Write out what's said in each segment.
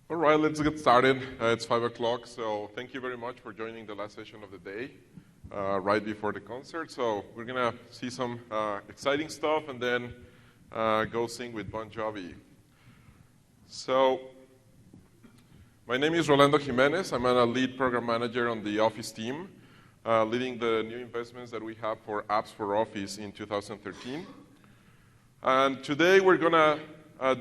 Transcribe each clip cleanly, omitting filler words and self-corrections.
All right, let's get started. It's 5 o'clock, so thank you very much for joining the last session of the day, right before the concert. So we're going to see some exciting stuff and then go sing with Bon Jovi. So my name is Rolando Jimenez. I'm a lead program manager on the Office team, leading the new investments that we have for apps for Office in 2013. And today we're going to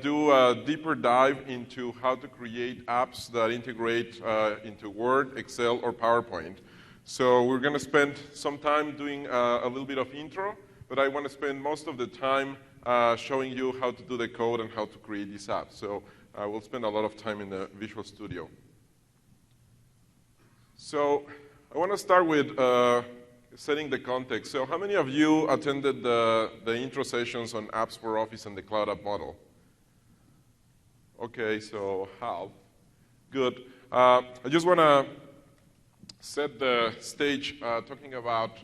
do a deeper dive into how to create apps that integrate into Word, Excel, or PowerPoint. So we're going to spend some time doing a little bit of intro, but I want to spend most of the time showing you how to do the code and how to create these apps. So we'll spend a lot of time in the Visual Studio. So I want to start with setting the context. So how many of you attended the intro sessions on apps for Office and the Cloud App Model? Okay, so half. Good. I just want to set the stage talking about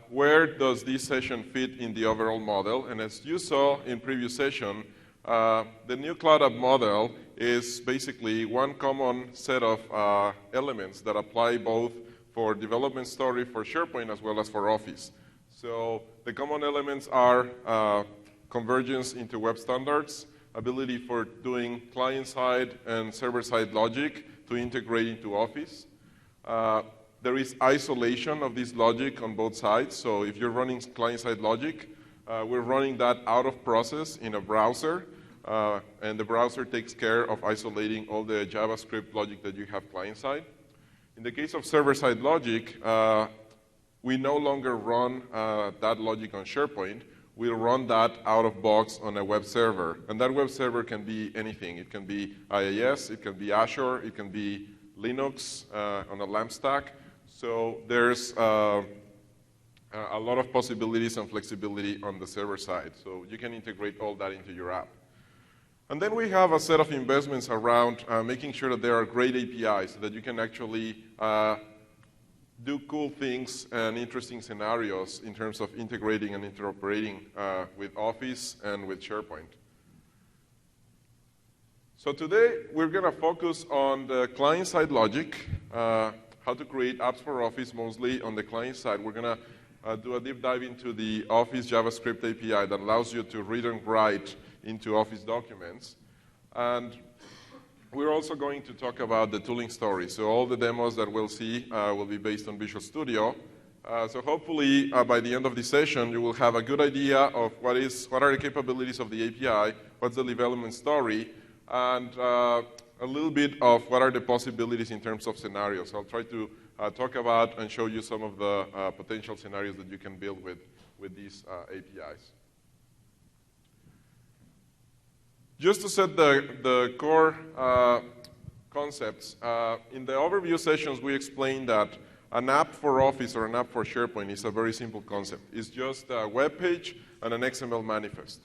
where does this session fit in the overall model. And as you saw in previous session, the new Cloud App Model is basically one common set of elements that apply both for development story for SharePoint as well as for Office. So the common elements are convergence into web standards, ability for doing client-side and server-side logic to integrate into Office. There is isolation of this logic on both sides. So if you're running client-side logic, we're running that out of process in a browser, and the browser takes care of isolating all the JavaScript logic that you have client-side. In the case of server-side logic, we no longer run that logic on SharePoint. We'll run that out of box on a web server. And that web server can be anything. It can be IIS, it can be Azure, it can be Linux on a LAMP stack. So there's a lot of possibilities and flexibility on the server side. So you can integrate all that into your app. And then we have a set of investments around making sure that there are great APIs so that you can actually do cool things and interesting scenarios in terms of integrating and interoperating with Office and with SharePoint. So today, we're going to focus on the client-side logic, how to create apps for Office, mostly on the client side. We're going to do a deep dive into the Office JavaScript API that allows you to read and write into Office documents. And we're also going to talk about the tooling story. So all the demos that we'll see will be based on Visual Studio. So hopefully, by the end of the session, you will have a good idea of what are the capabilities of the API, what's the development story, and a little bit of what are the possibilities in terms of scenarios. I'll try to talk about and show you some of the potential scenarios that you can build with these APIs. Just to set the core concepts, in the overview sessions, we explained that an app for Office or an app for SharePoint is a very simple concept. It's just a web page and an XML manifest.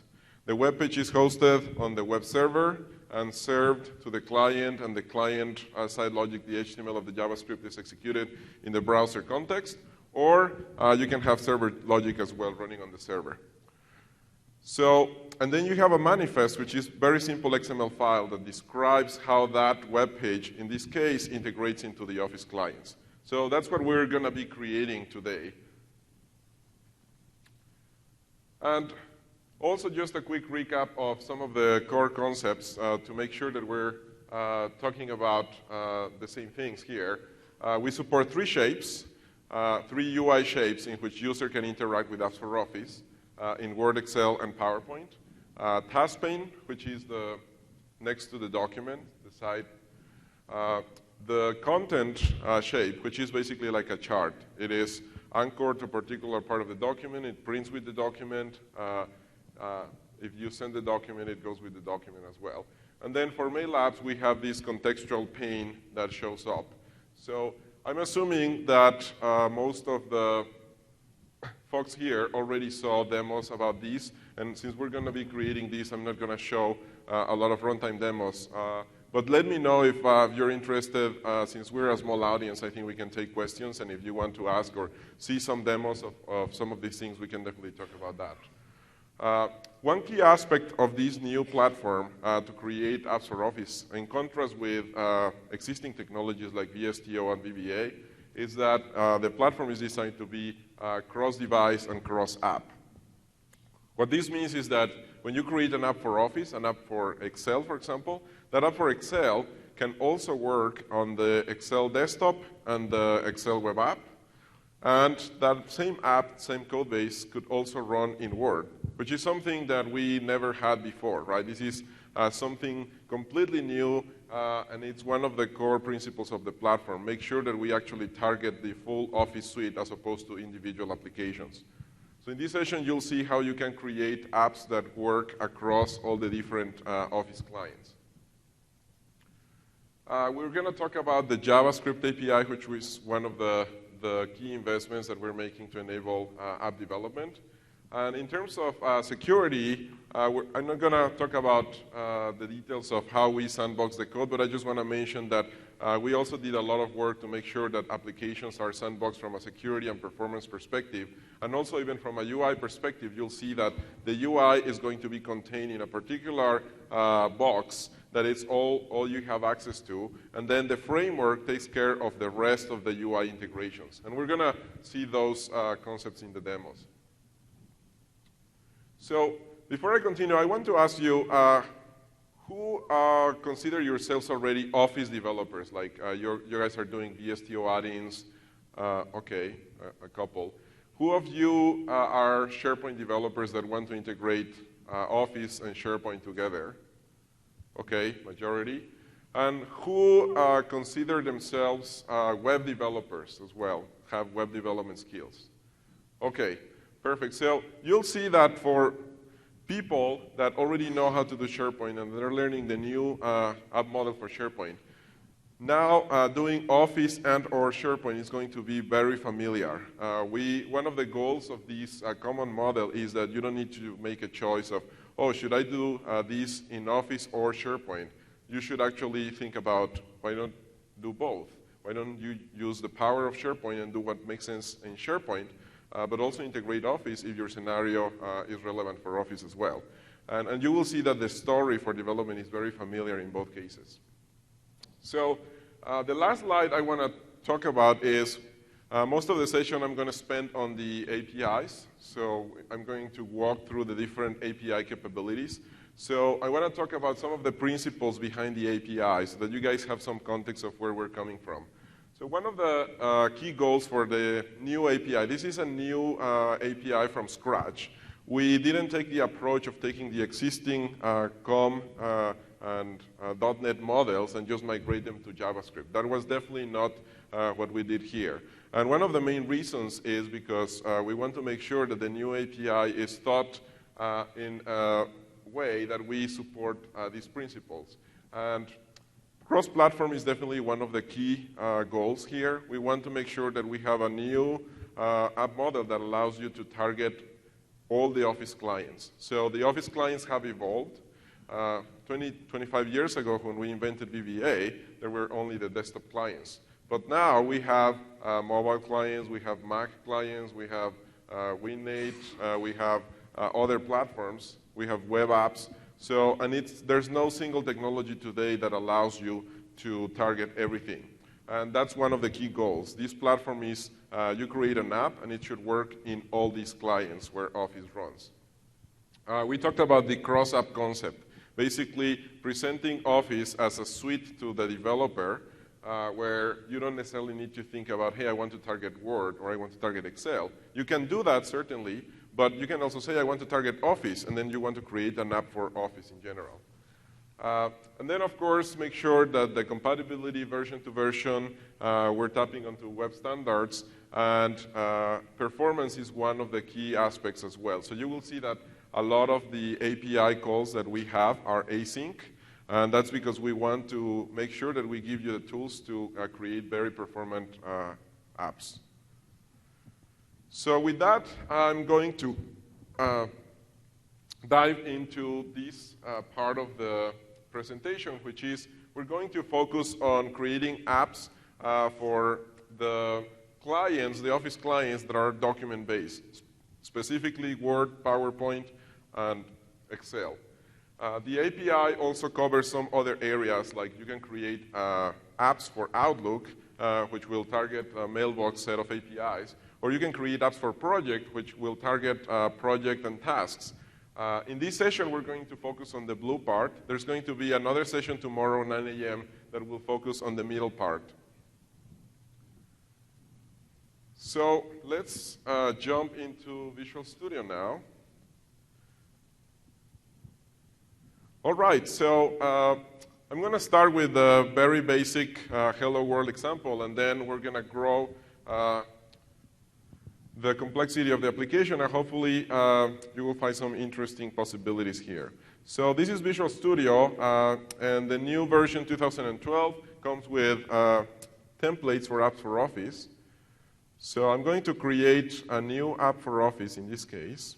The web page is hosted on the web server and served to the client, and the client side logic, the HTML of the JavaScript, is executed in the browser context, or you can have server logic as well running on the server. So, and then you have a manifest, which is very simple XML file that describes how that web page, in this case, integrates into the Office clients. So that's what we're going to be creating today. And also just a quick recap of some of the core concepts to make sure that we're talking about the same things here. We support three shapes, three UI shapes in which user can interact with apps for Office. In Word, Excel, and PowerPoint. Task pane, which is the next to the document, the side. The content shape, which is basically like a chart. It is anchored to a particular part of the document. It prints with the document. If you send the document, it goes with the document as well. And then for mail apps, we have this contextual pane that shows up. So I'm assuming that most of the folks here already saw demos about these, and since we're going to be creating these, I'm not going to show a lot of runtime demos. But let me know if you're interested. Since we're a small audience, I think we can take questions, and if you want to ask or see some demos of some of these things, we can definitely talk about that. One key aspect of this new platform to create apps for Office, in contrast with existing technologies like VSTO and VBA, is that the platform is designed to be cross-device and cross-app. What this means is that when you create an app for Office, an app for Excel, for example, that app for Excel can also work on the Excel desktop and the Excel web app. And that same app, same code base, could also run in Word, which is something that we never had before, right? This is something completely new, and it's one of the core principles of the platform. Make sure that we actually target the full Office suite as opposed to individual applications. So in this session, you'll see how you can create apps that work across all the different Office clients. We're going to talk about the JavaScript API, which was one of the key investments that we're making to enable app development. And in terms of security, I'm not going to talk about the details of how we sandbox the code, but I just want to mention that we also did a lot of work to make sure that applications are sandboxed from a security and performance perspective. And also even from a UI perspective, you'll see that the UI is going to be contained in a particular box that it's all you have access to, and then the framework takes care of the rest of the UI integrations. And we're going to see those concepts in the demos. So before I continue, I want to ask you, who consider yourselves already Office developers? Like you guys are doing VSTO add-ins, okay, a couple. Who of you are SharePoint developers that want to integrate Office and SharePoint together? Okay, majority. And who consider themselves web developers as well, have web development skills? Okay, perfect. So you'll see that for people that already know how to do SharePoint and they're learning the new app model for SharePoint, now doing Office and or SharePoint is going to be very familiar. One of the goals of this common model is that you don't need to make a choice of, oh, should I do this in Office or SharePoint? You should actually think about, why don't do both? Why don't you use the power of SharePoint and do what makes sense in SharePoint, but also integrate Office if your scenario is relevant for Office as well. And you will see that the story for development is very familiar in both cases. So the last slide I want to talk about is most of the session I'm going to spend on the APIs. So I'm going to walk through the different API capabilities. So I want to talk about some of the principles behind the API so that you guys have some context of where we're coming from. So one of the key goals for the new API, this is a new API from scratch. We didn't take the approach of taking the existing COM and .NET models and just migrate them to JavaScript. That was definitely not what we did here. And one of the main reasons is because we want to make sure that the new API is thought in a way that we support these principles. And cross-platform is definitely one of the key goals here. We want to make sure that we have a new app model that allows you to target all the Office clients. So the Office clients have evolved. 25 years ago, when we invented VBA, there were only the desktop clients. But now we have mobile clients, we have Mac clients, we have WinNate, we have other platforms, we have web apps. So, and there's no single technology today that allows you to target everything. And that's one of the key goals. This platform is, you create an app, and it should work in all these clients where Office runs. We talked about the cross-app concept, basically presenting Office as a suite to the developer, where you don't necessarily need to think about, hey, I want to target Word or I want to target Excel. You can do that, certainly, but you can also say, I want to target Office, and then you want to create an app for Office in general. And then, of course, make sure that the compatibility version to version, we're tapping onto web standards, and performance is one of the key aspects as well. So you will see that a lot of the API calls that we have are async, and that's because we want to make sure that we give you the tools to create very performant apps. So with that, I'm going to dive into this part of the presentation, which is we're going to focus on creating apps for the clients, the Office clients that are document-based, specifically Word, PowerPoint, and Excel. The API also covers some other areas, like you can create apps for Outlook, which will target a mailbox set of APIs, or you can create apps for project, which will target project and tasks. In this session, we're going to focus on the blue part. There's going to be another session tomorrow, 9 a.m., that will focus on the middle part. So let's jump into Visual Studio now. All right, so I'm going to start with a very basic Hello World example, and then we're going to grow the complexity of the application, and hopefully you will find some interesting possibilities here. So this is Visual Studio, and the new version 2012 comes with templates for apps for Office. So I'm going to create a new app for Office in this case.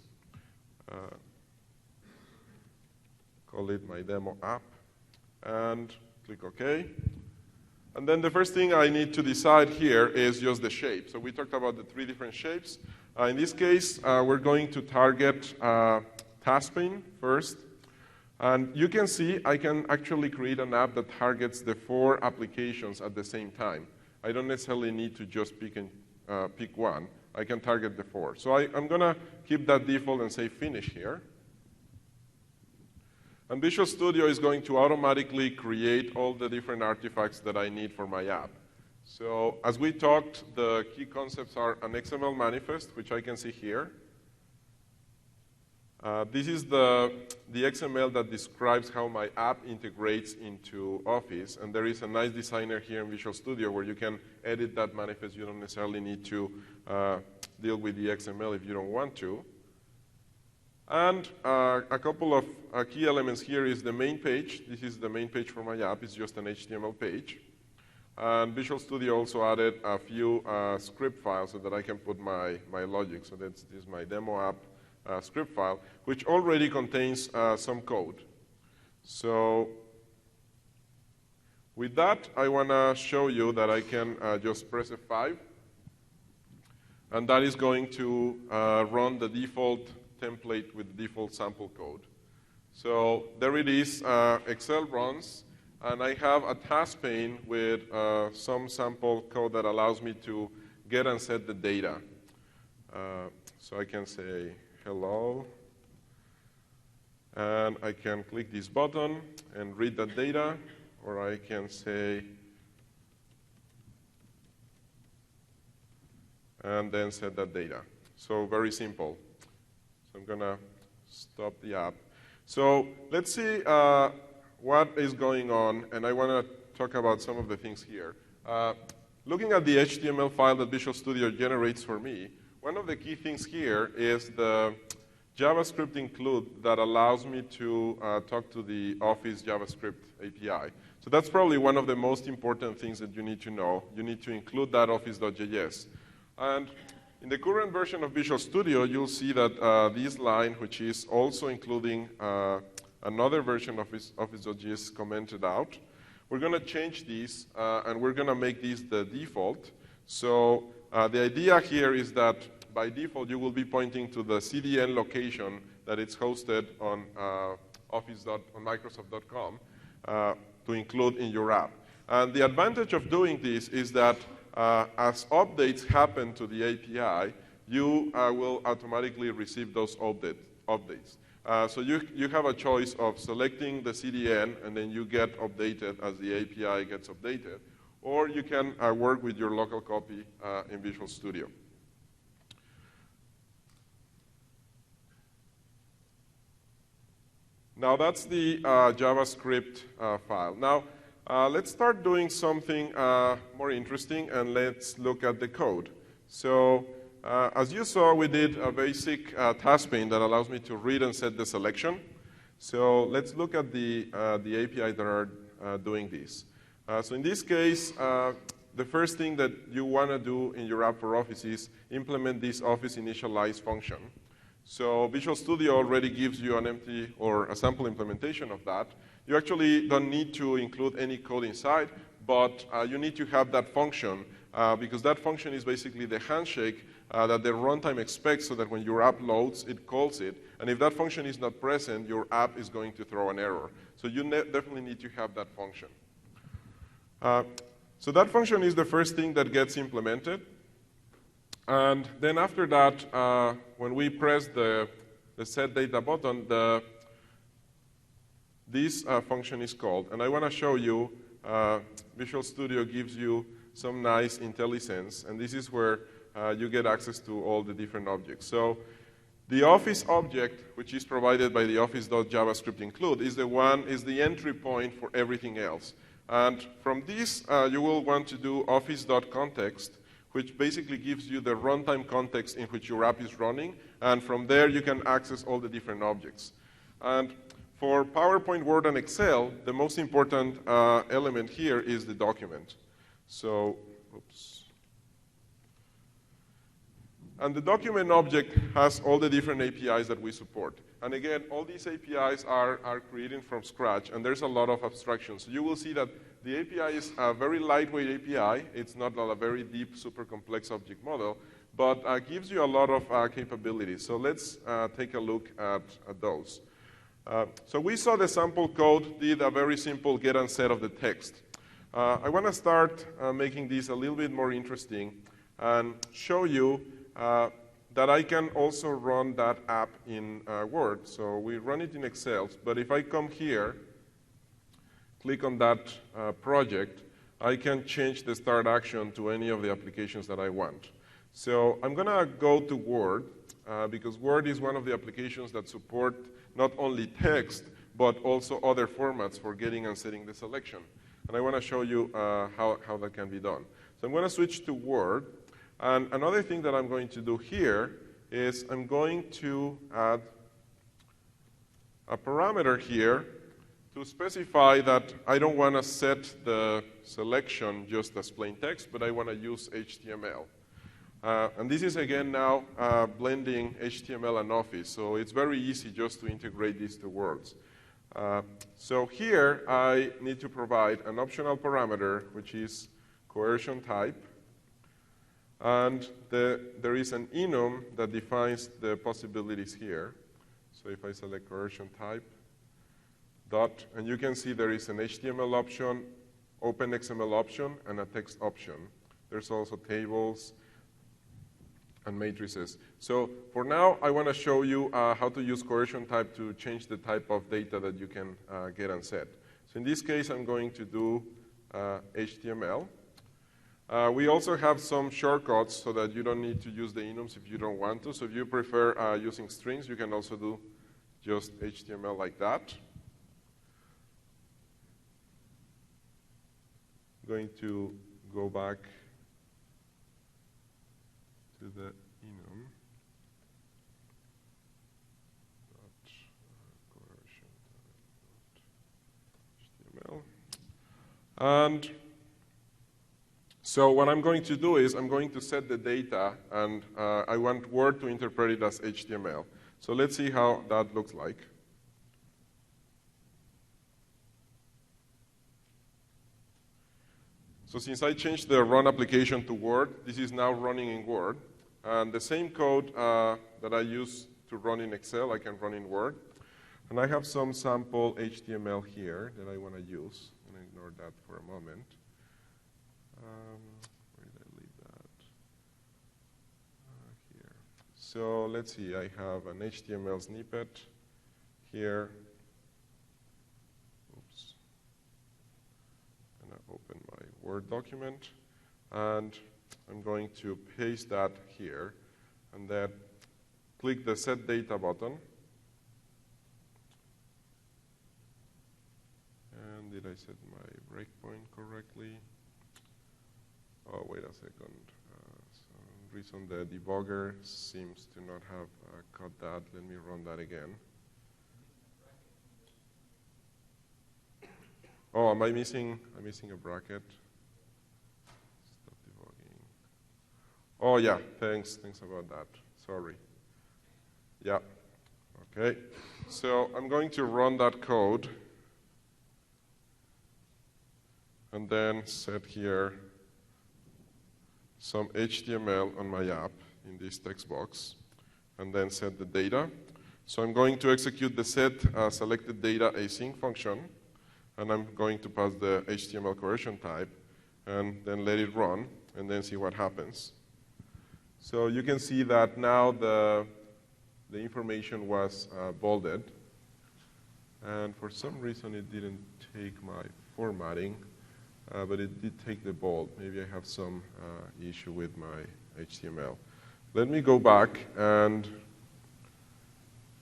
Call it my demo app, and click OK. And then the first thing I need to decide here is just the shape. So we talked about the 3 different shapes. In this case, we're going to target task pane first. And you can see I can actually create an app that targets the 4 applications at the same time. I don't necessarily need to just pick one. I can target the 4. So I'm going to keep that default and say Finish here. And Visual Studio is going to automatically create all the different artifacts that I need for my app. So as we talked, the key concepts are an XML manifest, which I can see here. This is the XML that describes how my app integrates into Office. And there is a nice designer here in Visual Studio where you can edit that manifest. You don't necessarily need to deal with the XML if you don't want to. And a couple of key elements here is the main page. This is the main page for my app. It's just an HTML page. And Visual Studio also added a few script files so that I can put my logic. So this is my demo app script file, which already contains some code. So with that, I want to show you that I can just press F5. And that is going to run the default template with default sample code. So there it is, Excel runs, and I have a task pane with some sample code that allows me to get and set the data. So I can say hello, and I can click this button and read that data, or I can say, and then set that data. So very simple. I'm going to stop the app. So let's see what is going on, and I want to talk about some of the things here. Looking at the HTML file that Visual Studio generates for me, one of the key things here is the JavaScript include that allows me to talk to the Office JavaScript API. So that's probably one of the most important things that you need to know. You need to include that Office.js. And in the current version of Visual Studio, you'll see that this line, which is also including another version of Office.js commented out, we're going to change these, and we're going to make these the default. So the idea here is that by default, you will be pointing to the CDN location that it's hosted on Microsoft.com to include in your app. And the advantage of doing this is that as updates happen to the API, you will automatically receive those updates. So you have a choice of selecting the CDN, and then you get updated as the API gets updated. Or you can work with your local copy in Visual Studio. Now that's the JavaScript file. Now let's start doing something more interesting, and let's look at the code. So as you saw, we did a basic task pane that allows me to read and set the selection. So let's look at the API that are doing this. So in this case, the first thing that you want to do in your app for Office is implement this Office initialize function. So Visual Studio already gives you an empty or a sample implementation of that. You actually don't need to include any code inside, but you need to have that function because that function is basically the handshake that the runtime expects so that when your app loads, it calls it. And if that function is not present, your app is going to throw an error. So you definitely need to have that function. So that function is the first thing that gets implemented. And then after that, when we press the set data button, this function is called. And I want to show you, Visual Studio gives you some nice IntelliSense. And this is where you get access to all the different objects. So the Office object, which is provided by the office.javascript include, is the entry point for everything else. And from this, you will want to do office.context, which basically gives you the runtime context in which your app is running. And from there, you can access all the different objects. And for PowerPoint, Word, and Excel, the most important element here is the document. So, oops. And the document object has all the different APIs that we support. And again, all these APIs are created from scratch, and there's a lot of abstractions. So you will see that the API is a very lightweight API. It's not a very deep, super complex object model, but gives you a lot of capabilities. So let's take a look at those. So we saw the sample code did a very simple get and set of the text. I want to start making this a little bit more interesting and show you that I can also run that app in Word. So we run it in Excel, but if I come here, click on that project, I can change the start action to any of the applications that I want. So I'm going to go to Word, because Word is one of the applications that support not only text, but also other formats for getting and setting the selection. And I want to show you how that can be done. So I'm going to switch to Word. And another thing that I'm going to do here is I'm going to add a parameter here to specify that I don't want to set the selection just as plain text, but I want to use HTML. And this is, again, now blending HTML and Office. So it's very easy just to integrate these two words. So here I need to provide an optional parameter, which is coercion type. And there is an enum that defines the possibilities here. So if I select coercion type, dot, and you can see there is an HTML option, OpenXML option, and a text option. There's also tables and matrices. So for now, I want to show you how to use coercion type to change the type of data that you can get and set. So in this case, I'm going to do HTML. We also have some shortcuts so that you don't need to use the enums if you don't want to. So if you prefer using strings, you can also do just HTML like that. I'm going to go back to the enum. HTML. And so what I'm going to do is I'm going to set the data, and I want Word to interpret it as HTML. So let's see how that looks like. So since I changed the run application to Word, this is now running in Word. And the same code that I use to run in Excel, I can run in Word. And I have some sample HTML here that I want to use. I'm going to ignore that for a moment. Where did I leave that? Here. So let's see, I have an HTML snippet here. Oops. And I open my Word document. And I'm going to paste that here. And then click the Set Data button. And did I set my breakpoint correctly? Oh, wait a second. Some reason the debugger seems to not have caught that. Let me run that again. Oh, am I missing? I'm missing a bracket. Stop debugging. Oh, yeah. Thanks about that. Sorry. Yeah. Okay. So I'm going to run that code, and then set here some HTML on my app in this text box, and then set the data. So I'm going to execute the set selected data async function, and I'm going to pass the HTML coercion type, and then let it run, and then see what happens. So you can see that now the information was bolded, and for some reason it didn't take my formatting, but it did take the bold. Maybe I have some issue with my HTML. Let me go back and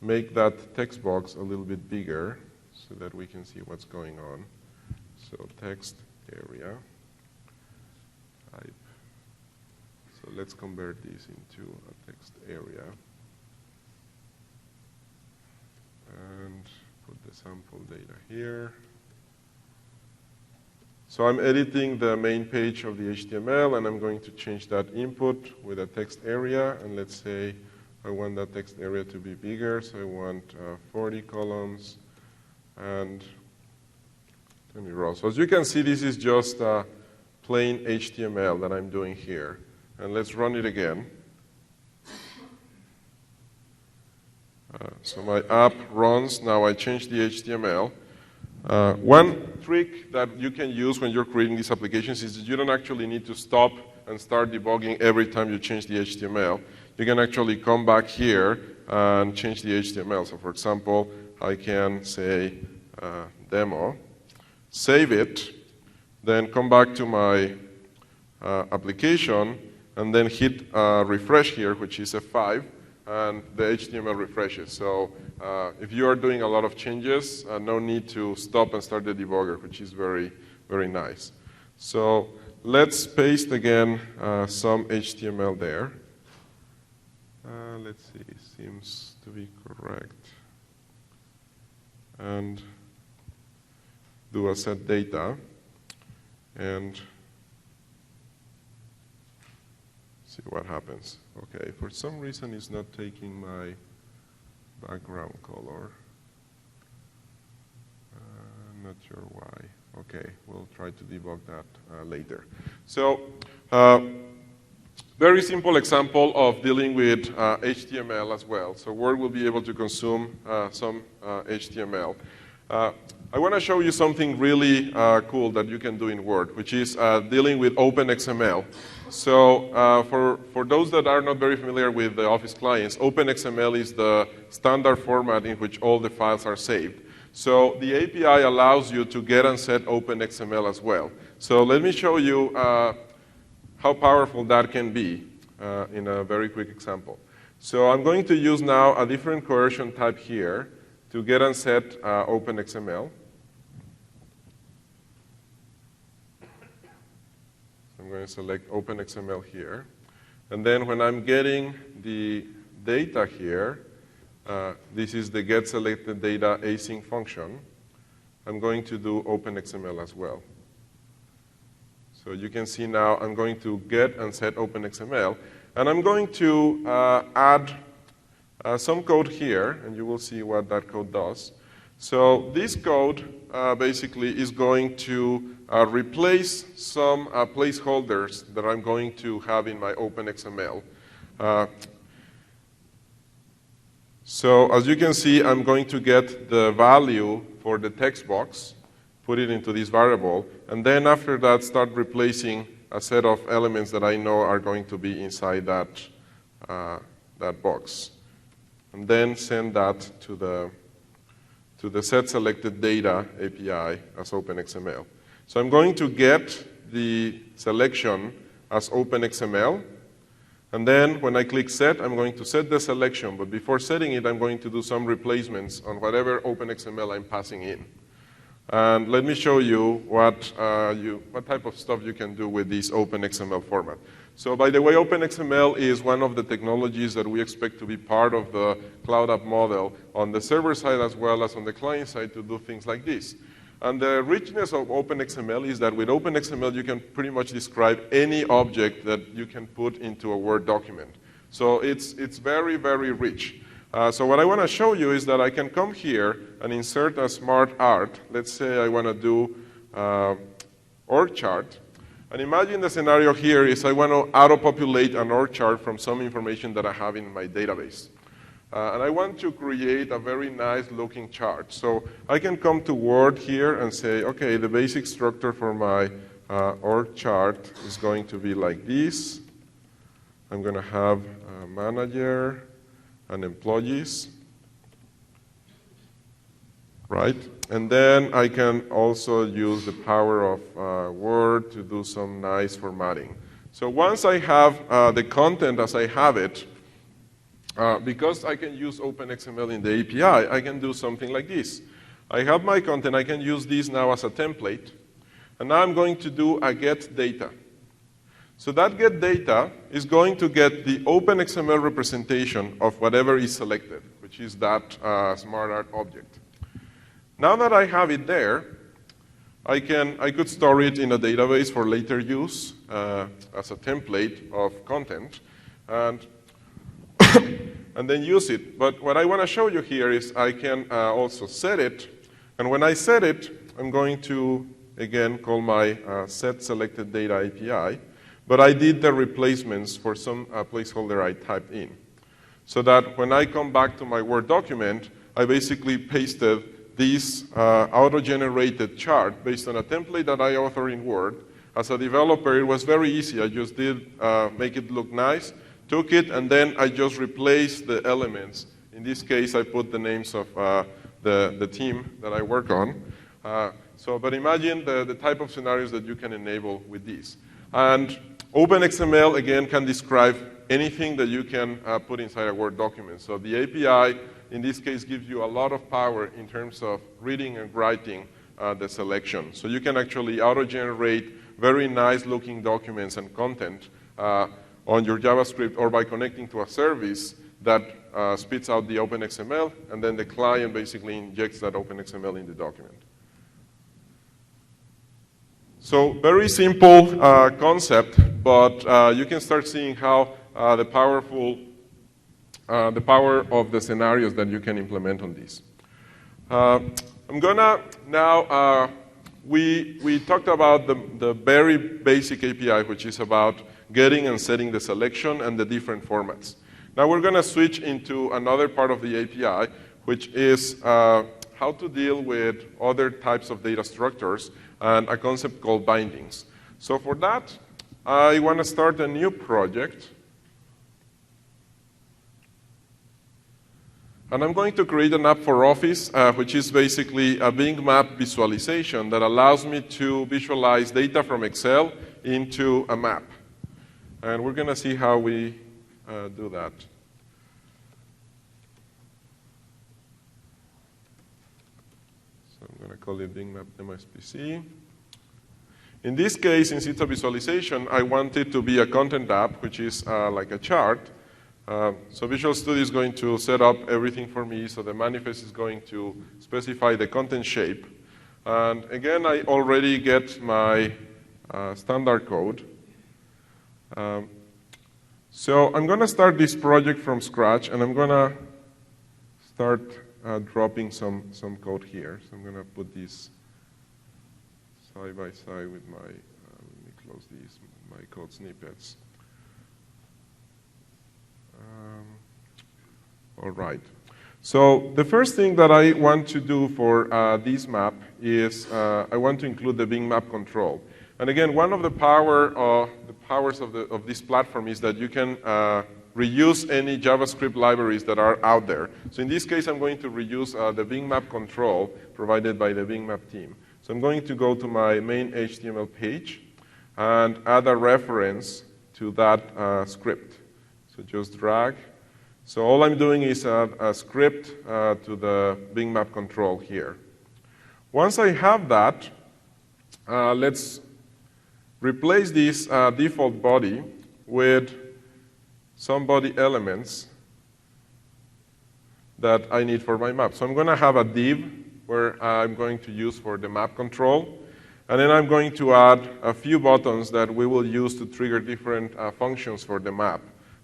make that text box a little bit bigger so that we can see what's going on. So text area type. So let's convert this into a text area and put the sample data here. So I'm editing the main page of the HTML, and I'm going to change that input with a text area, and let's say I want that text area to be bigger, so I want 40 columns and 20 rows. So as you can see, this is just plain HTML that I'm doing here. And let's run it again. So my app runs. Now I change the HTML. One trick that you can use when you're creating these applications is that you don't actually need to stop and start debugging every time you change the HTML. You can actually come back here and change the HTML. So for example, I can say demo, save it, then come back to my application, and then hit refresh here, which is F5, and the HTML refreshes. So if you are doing a lot of changes, no need to stop and start the debugger, which is very, very nice. So let's paste again some HTML there. Let's see, seems to be correct. And do a set data, and see what happens. Okay, for some reason it's not taking my background color. Not sure why. Okay, we'll try to debug that later. So, very simple example of dealing with HTML as well. So Word will be able to consume some HTML. I want to show you something really cool that you can do in Word, which is dealing with OpenXML. So for those that are not very familiar with the Office clients, OpenXML is the standard format in which all the files are saved. So the API allows you to get and set OpenXML as well. So let me show you how powerful that can be in a very quick example. So I'm going to use now a different coercion type here to get and set OpenXML. So I'm going to select OpenXML here. And then when I'm getting the data here, this is the get selected data async function. I'm going to do OpenXML as well. So you can see now I'm going to get and set OpenXML. And I'm going to add some code here, and you will see what that code does. So this code basically is going to replace some placeholders that I'm going to have in my OpenXML. So as you can see, I'm going to get the value for the text box, put it into this variable, and then after that start replacing a set of elements that I know are going to be inside that, that box. And then send that to the set selected data API as OpenXML. So I'm going to get the selection as OpenXML. And then when I click set, I'm going to set the selection. But before setting it, I'm going to do some replacements on whatever OpenXML I'm passing in. And let me show you what type of stuff you can do with this OpenXML format. So by the way, OpenXML is one of the technologies that we expect to be part of the cloud app model on the server side as well as on the client side to do things like this. And the richness of OpenXML is that with OpenXML, you can pretty much describe any object that you can put into a Word document. So it's very, very rich. So what I want to show you is that I can come here and insert a smart art. Let's say I want to do org chart. And imagine the scenario here is I want to auto-populate an org chart from some information that I have in my database. And I want to create a very nice looking chart. So I can come to Word here and say, okay, the basic structure for my org chart is going to be like this. I'm going to have a manager and employees, right? And then I can also use the power of Word to do some nice formatting. So once I have the content as I have it, because I can use OpenXML in the API, I can do something like this. I have my content. I can use this now as a template. And now I'm going to do a get data. So that get data is going to get the OpenXML representation of whatever is selected, which is that smart art object. Now that I have it there, I could store it in a database for later use as a template of content, and then use it. But what I want to show you here is I can also set it, and when I set it, I'm going to, again, call my set selected data API, but I did the replacements for some placeholder I typed in. So that when I come back to my Word document, I basically pasted this auto-generated chart based on a template that I authored in Word. As a developer, it was very easy. I just did make it look nice, took it, and then I just replaced the elements. In this case, I put the names of the team that I work on. But imagine the type of scenarios that you can enable with these. And OpenXML, again, can describe anything that you can put inside a Word document. So the API, in this case, gives you a lot of power in terms of reading and writing the selection. So you can actually auto-generate very nice-looking documents and content on your JavaScript or by connecting to a service that spits out the OpenXML, and then the client basically injects that OpenXML in the document. So very simple concept, but you can start seeing how the power of the scenarios that you can implement on these. I'm gonna now, we talked about the very basic API, which is about getting and setting the selection and the different formats. Now we're gonna switch into another part of the API, which is how to deal with other types of data structures and a concept called bindings. So for that, I want to start a new project. And I'm going to create an app for Office, which is basically a Bing map visualization that allows me to visualize data from Excel into a map. And we're going to see how we do that. I'm going to call it Bing Map Demo SPC. In this case, since it's a visualization, I want it to be a content app, which is like a chart. So Visual Studio is going to set up everything for me. So the manifest is going to specify the content shape. And again, I already get my standard code. So I'm going to start this project from scratch, and I'm going to start dropping some code here. So I'm going to put this side by side with my, let me close these, my code snippets. All right. So the first thing that I want to do for this map is I want to include the Bing map control. And again, one of the powers of this platform is that you can reuse any JavaScript libraries that are out there. So in this case, I'm going to reuse the Bing map control provided by the Bing map team. So I'm going to go to my main HTML page and add a reference to that script. So just drag. So all I'm doing is a script to the Bing map control here. Once I have that, let's replace this default body with some body elements that I need for my map. So I'm going to have a div where I'm going to use for the map control. And then I'm going to add a few buttons that we will use to trigger different functions for the map,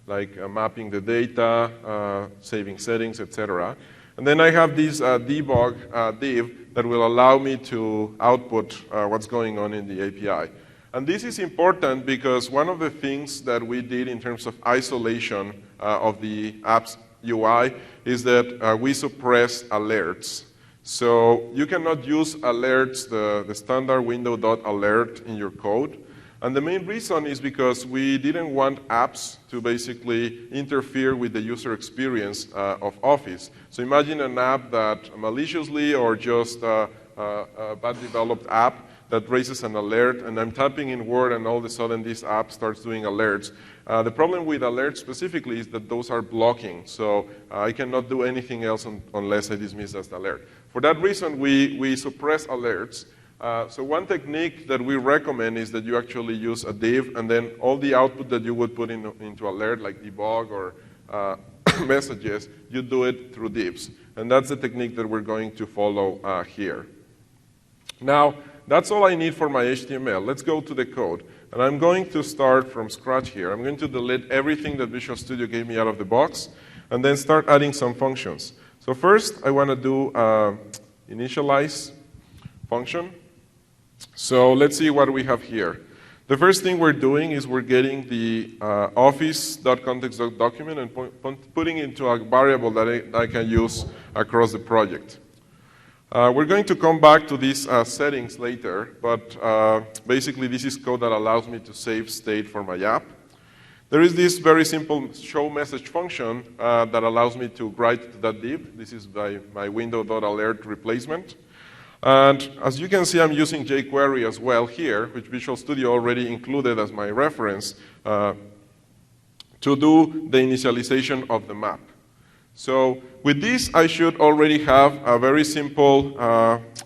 like mapping the data, saving settings, etc. And then I have this debug div that will allow me to output what's going on in the API. And this is important because one of the things that we did in terms of isolation of the app's UI is that we suppress alerts. So you cannot use alerts, the standard window.alert in your code. And the main reason is because we didn't want apps to basically interfere with the user experience of Office. So imagine an app that maliciously or just a bad developed app that raises an alert, and I'm typing in Word, and all of a sudden this app starts doing alerts. The problem with alerts specifically is that those are blocking, so I cannot do anything else unless I dismiss that alert. For that reason, we suppress alerts. So one technique that we recommend is that you actually use a div, and then all the output that you would put into alert, like debug or messages, you do it through divs. And that's the technique that we're going to follow here. Now, that's all I need for my HTML. Let's go to the code. And I'm going to start from scratch here. I'm going to delete everything that Visual Studio gave me out of the box, and then start adding some functions. So first, I want to do initialize function. So let's see what we have here. The first thing we're doing is we're getting the office.context.document and putting it into a variable that I can use across the project. We're going to come back to these settings later, but basically this is code that allows me to save state for my app. There is this very simple show message function that allows me to write to that div. This is my window.alert replacement. And as you can see, I'm using jQuery as well here, which Visual Studio already included as my reference to do the initialization of the map. So with this, I should already have a very simple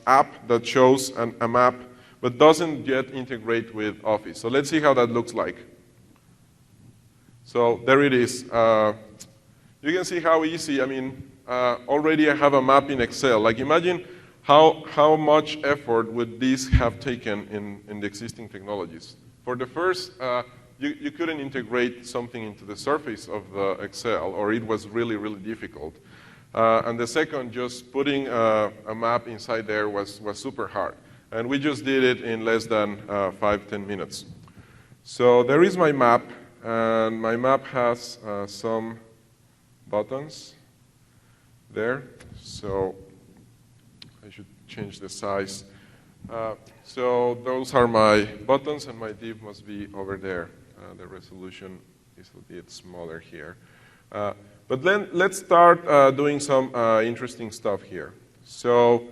app that shows a map, but doesn't yet integrate with Office. So let's see how that looks like. So there it is. You can see how easy, already I have a map in Excel. Like imagine how much effort would this have taken in the existing technologies. For the first, you couldn't integrate something into the surface of the Excel, or it was really, really difficult. And the second, just putting a map inside there was super hard. And we just did it in less than 5-10 minutes. So there is my map, and my map has some buttons there. So I should change the size. So those are my buttons, and my div must be over there. The resolution is a bit smaller here. But then let's start doing some interesting stuff here. So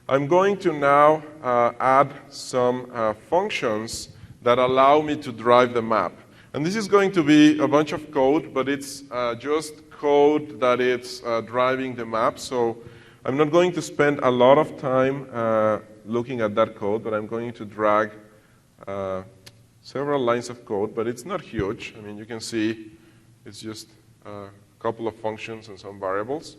I'm going to now add some functions that allow me to drive the map. And this is going to be a bunch of code, but it's just code that it's driving the map. So I'm not going to spend a lot of time looking at that code, but I'm going to drag several lines of code, but it's not huge. I mean, you can see it's just a couple of functions and some variables.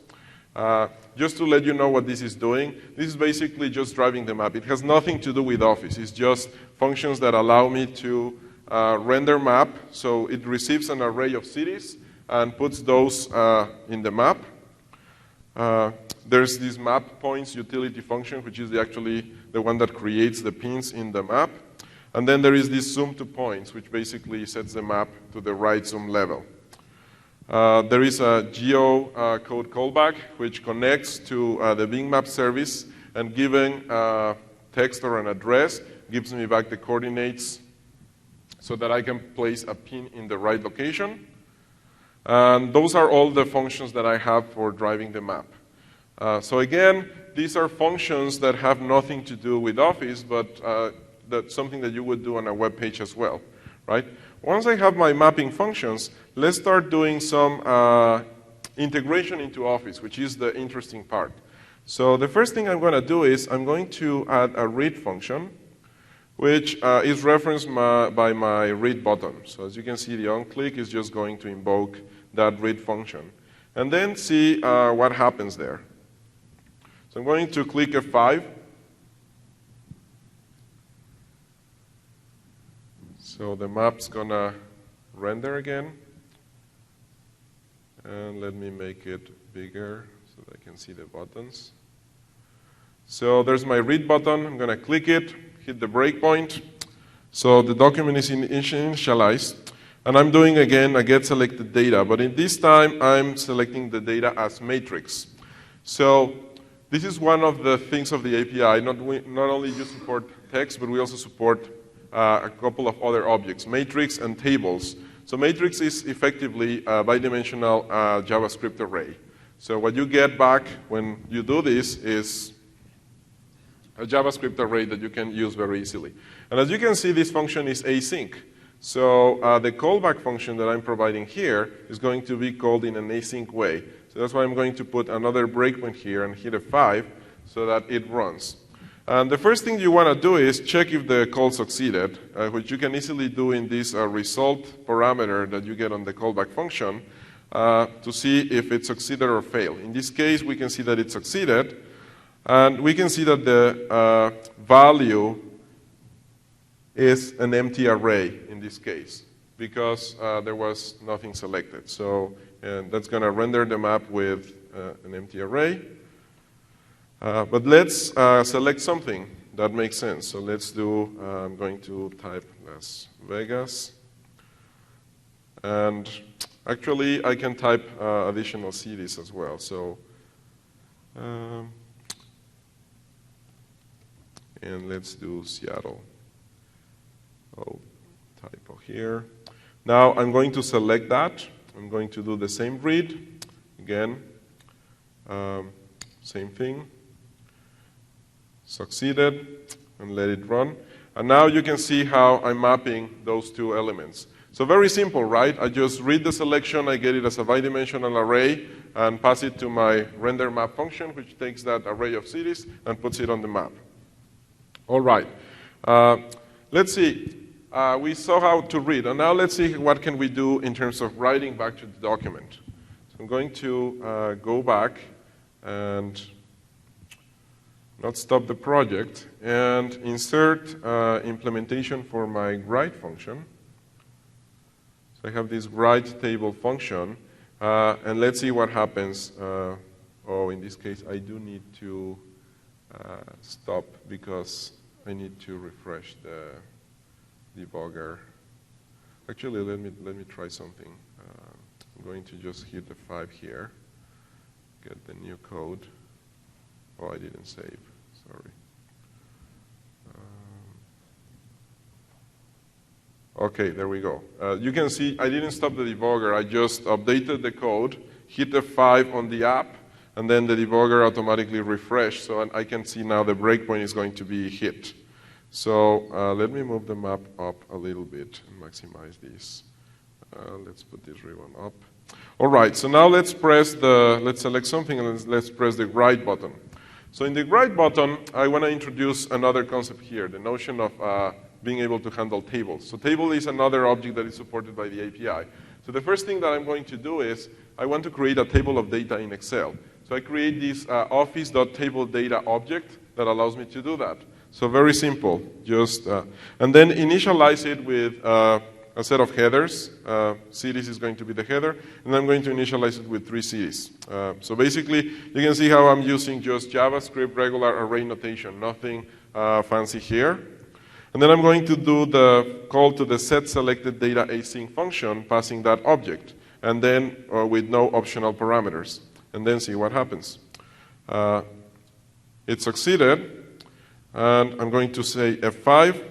Just to let you know what this is doing, this is basically just driving the map. It has nothing to do with Office. It's just functions that allow me to render map. So it receives an array of cities and puts those in the map. There's this map points utility function, which is actually the one that creates the pins in the map. And then there is this zoom to points, which basically sets the map to the right zoom level. There is a geocode callback, which connects to the Bing Map service, and given text or an address, gives me back the coordinates so that I can place a pin in the right location. And those are all the functions that I have for driving the map. So again, these are functions that have nothing to do with Office, but that's something that you would do on a web page as well, right? Once I have my mapping functions, let's start doing some integration into Office, which is the interesting part. So the first thing I'm going to do is I'm going to add a read function, which is referenced by my read button. So as you can see, the onClick is just going to invoke that read function. And then see what happens there. So I'm going to click F5. So the map's gonna render again. And let me make it bigger so that I can see the buttons. So there's my read button. I'm gonna click it, hit the breakpoint, So the document is initialized, and I'm doing again a get selected data, but in this time I'm selecting the data as matrix. So this is one of the things of the API. Not only you support text, but we also support a couple of other objects, matrix and tables. So matrix is effectively a bidimensional JavaScript array. So what you get back when you do this is a JavaScript array that you can use very easily. And as you can see, this function is async. So the callback function that I'm providing here is going to be called in an async way. So that's why I'm going to put another breakpoint here and hit F5 so that it runs. And the first thing you want to do is check if the call succeeded, which you can easily do in this result parameter that you get on the callback function to see if it succeeded or failed. In this case, we can see that it succeeded. And we can see that the value is an empty array in this case because there was nothing selected. So that's going to render the map with an empty array. But let's select something that makes sense. So let's do, I'm going to type Las Vegas. And actually, I can type additional cities as well. So, and let's do Seattle. Oh, typo here. Now I'm going to select that. I'm going to do the same read. Again, same thing. Succeeded, and let it run. And now you can see how I'm mapping those two elements. So very simple, right? I just read the selection, I get it as a bidimensional array, and pass it to my render map function, which takes that array of cities and puts it on the map. All right. Let's see. We saw how to read, and now let's see what can we do in terms of writing back to the document. So I'm going to go back and not stop the project and insert implementation for my write function. So I have this write table function, and let's see what happens. Oh, in this case, I do need to stop because I need to refresh the debugger. Actually, let me try something. I'm going to just hit the 5 here, get the new code. Oh, I didn't save. Sorry. Okay, there we go. You can see I didn't stop the debugger. I just updated the code, hit the 5 on the app, and then the debugger automatically refreshed. So I can see now the breakpoint is going to be hit. So let me move the map up a little bit and maximize this. Let's put this ribbon up. All right, so now let's select something and let's press the write button. So in the write button, I want to introduce another concept here, the notion of being able to handle tables. So table is another object that is supported by the API. So the first thing that I'm going to do is I want to create a table of data in Excel. So I create this office.tabledata object that allows me to do that. So very simple, just, and then initialize it with a set of headers. Cities is going to be the header, and I'm going to initialize it with 3 cities. So basically, you can see how I'm using just JavaScript regular array notation, nothing fancy here. And then I'm going to do the call to the setSelectedData async function, passing that object, and then with no optional parameters, and then see what happens. It succeeded. And I'm going to say F5,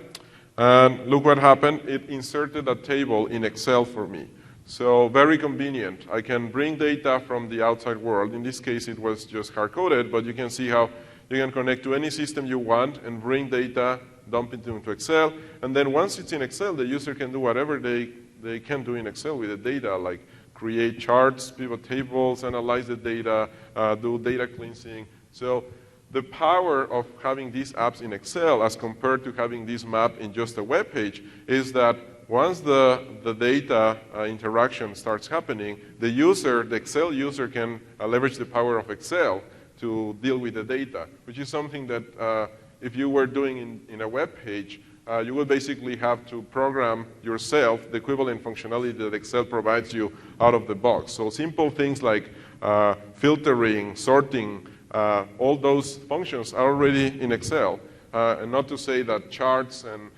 and look what happened. It inserted a table in Excel for me. So very convenient. I can bring data from the outside world. In this case, it was just hard-coded, but you can see how you can connect to any system you want and bring data, dump it into Excel. And then once it's in Excel, the user can do whatever they can do in Excel with the data, like create charts, pivot tables, analyze the data, do data cleansing. So the power of having these apps in Excel as compared to having this map in just a web page is that once the data interaction starts happening, the Excel user can leverage the power of Excel to deal with the data, which is something that if you were doing in a web page, you would basically have to program yourself the equivalent functionality that Excel provides you out of the box. So simple things like filtering, sorting, all those functions are already in Excel. And not to say that charts and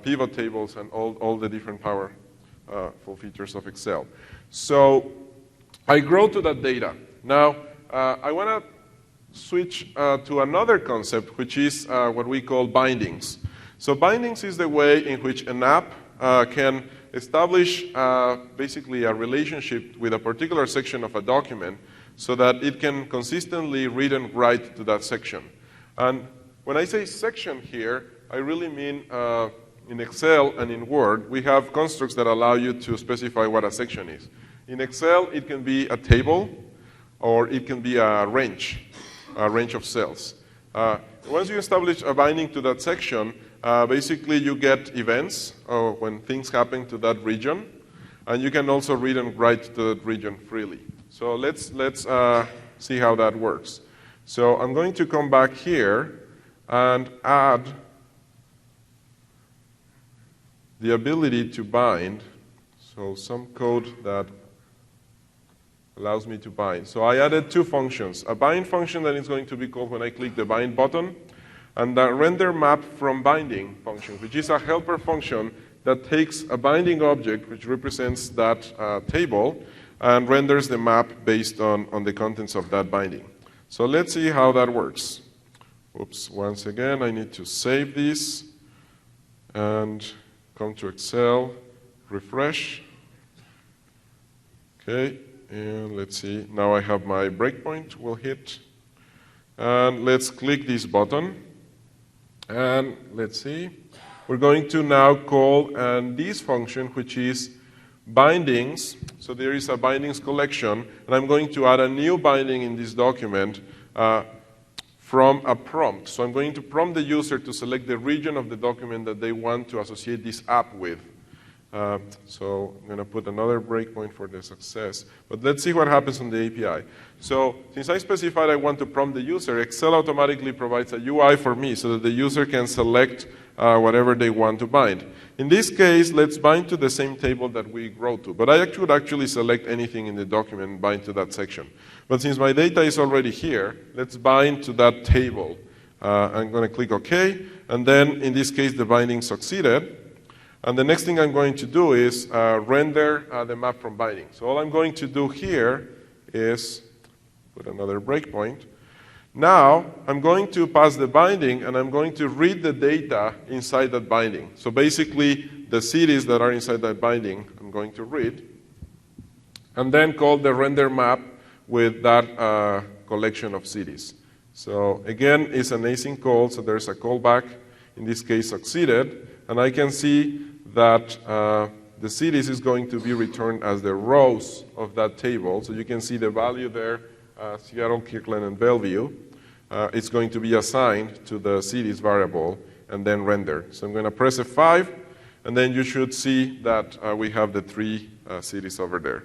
pivot tables, and all the different powerful features of Excel. So I grow to that data. Now, I want to switch to another concept, which is what we call bindings. So bindings is the way in which an app can establish basically a relationship with a particular section of a document so that it can consistently read and write to that section. And when I say section here, I really mean in Excel and in Word, we have constructs that allow you to specify what a section is. In Excel, it can be a table, or it can be a range of cells. Once you establish a binding to that section, basically you get events when things happen to that region, and you can also read and write to that region freely. So let's see how that works. So I'm going to come back here and add the ability to bind, so some code that allows me to bind. So I added two functions, a bind function that is going to be called when I click the bind button, and the render map from binding function, which is a helper function that takes a binding object, which represents that table, and renders the map based on the contents of that binding. So let's see how that works. Oops, once again, I need to save this and come to Excel, refresh. Okay, and let's see. Now I have my breakpoint will hit. And let's click this button. And let's see. We're going to now call this function, which is bindings. So there is a bindings collection, and I'm going to add a new binding in this document from a prompt. So I'm going to prompt the user to select the region of the document that they want to associate this app with. So I'm going to put another breakpoint for the success. But let's see what happens on the API. So since I specified I want to prompt the user, Excel automatically provides a UI for me so that the user can select whatever they want to bind. In this case, let's bind to the same table that we wrote to. But I could actually select anything in the document and bind to that section. But since my data is already here, let's bind to that table. I'm going to click OK. And then, in this case, the binding succeeded. And the next thing I'm going to do is render the map from binding. So all I'm going to do here is put another breakpoint. Now, I'm going to pass the binding, and I'm going to read the data inside that binding. So basically, the cities that are inside that binding, I'm going to read, and then call the render map with that collection of cities. So again, it's an async call, so there's a callback, in this case succeeded, and I can see that the cities is going to be returned as the rows of that table. So you can see the value there, Seattle, Kirkland, and Bellevue. It's going to be assigned to the cities variable and then rendered. So I'm going to press F5, and then you should see that we have the three cities over there.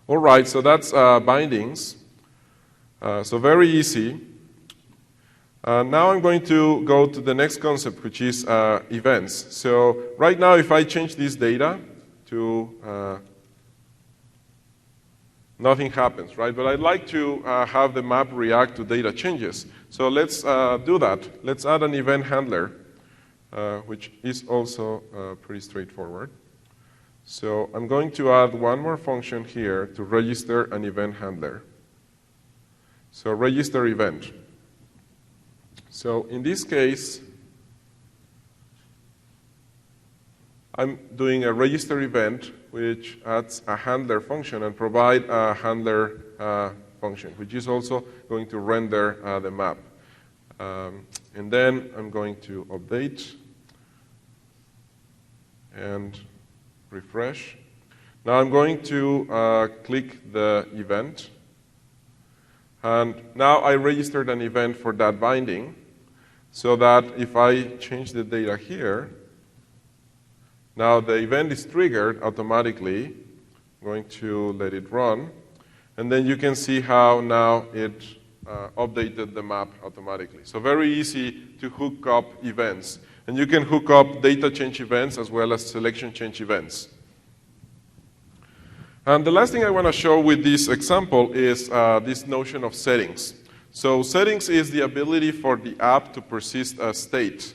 All right, so that's bindings. So very easy. Now I'm going to go to the next concept, which is events. So right now, if I change this data to nothing happens, right? But I'd like to have the map react to data changes. So let's do that. Let's add an event handler, which is also pretty straightforward. So I'm going to add one more function here to register an event handler. So register event. So in this case, I'm doing a register event, which adds a handler function and provide a handler function, which is also going to render the map. And then I'm going to update and refresh. Now I'm going to click the event. And now I registered an event for that binding, so that if I change the data here, now the event is triggered automatically. I'm going to let it run. And then you can see how now it updated the map automatically. So very easy to hook up events. And you can hook up data change events as well as selection change events. And the last thing I want to show with this example is this notion of settings. So settings is the ability for the app to persist a state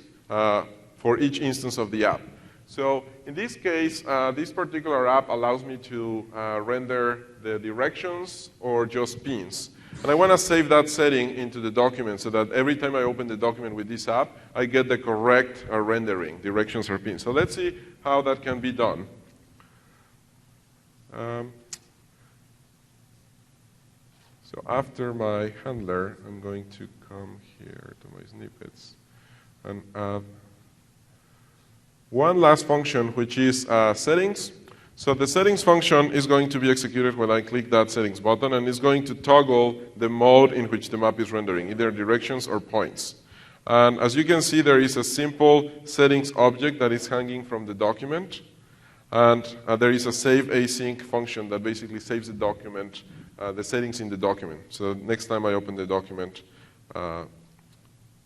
for each instance of the app. So in this case, this particular app allows me to render the directions or just pins. And I want to save that setting into the document so that every time I open the document with this app, I get the correct rendering, directions or pins. So let's see how that can be done. So after my handler, I'm going to come here to my snippets and add one last function, which is settings. So the settings function is going to be executed when I click that settings button, and it's going to toggle the mode in which the map is rendering, either directions or points. And as you can see, there is a simple settings object that is hanging from the document. And there is a save async function that basically saves the document, the settings in the document. So next time I open the document,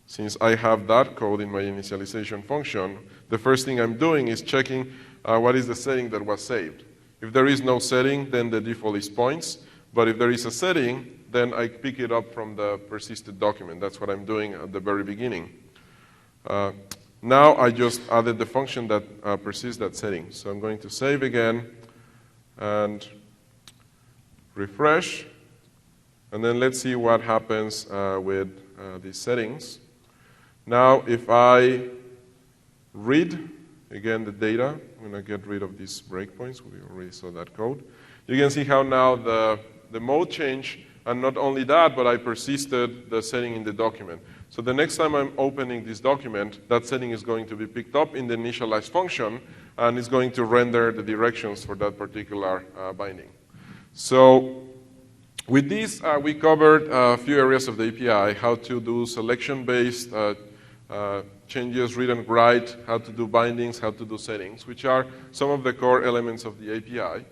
since I have that code in my initialization function, the first thing I'm doing is checking what is the setting that was saved. If there is no setting, then the default is points. But if there is a setting, then I pick it up from the persisted document. That's what I'm doing at the very beginning. Now I just added the function that persists that setting. So I'm going to save again and refresh. And then let's see what happens with these settings. Now if I read, again, the data, I'm going to get rid of these breakpoints. We already saw that code. You can see how now the mode changed, and not only that, but I persisted the setting in the document. So the next time I'm opening this document, that setting is going to be picked up in the initialize function, and it's going to render the directions for that particular binding. So with this, we covered a few areas of the API, how to do selection-based changes, read and write, how to do bindings, how to do settings, which are some of the core elements of the API.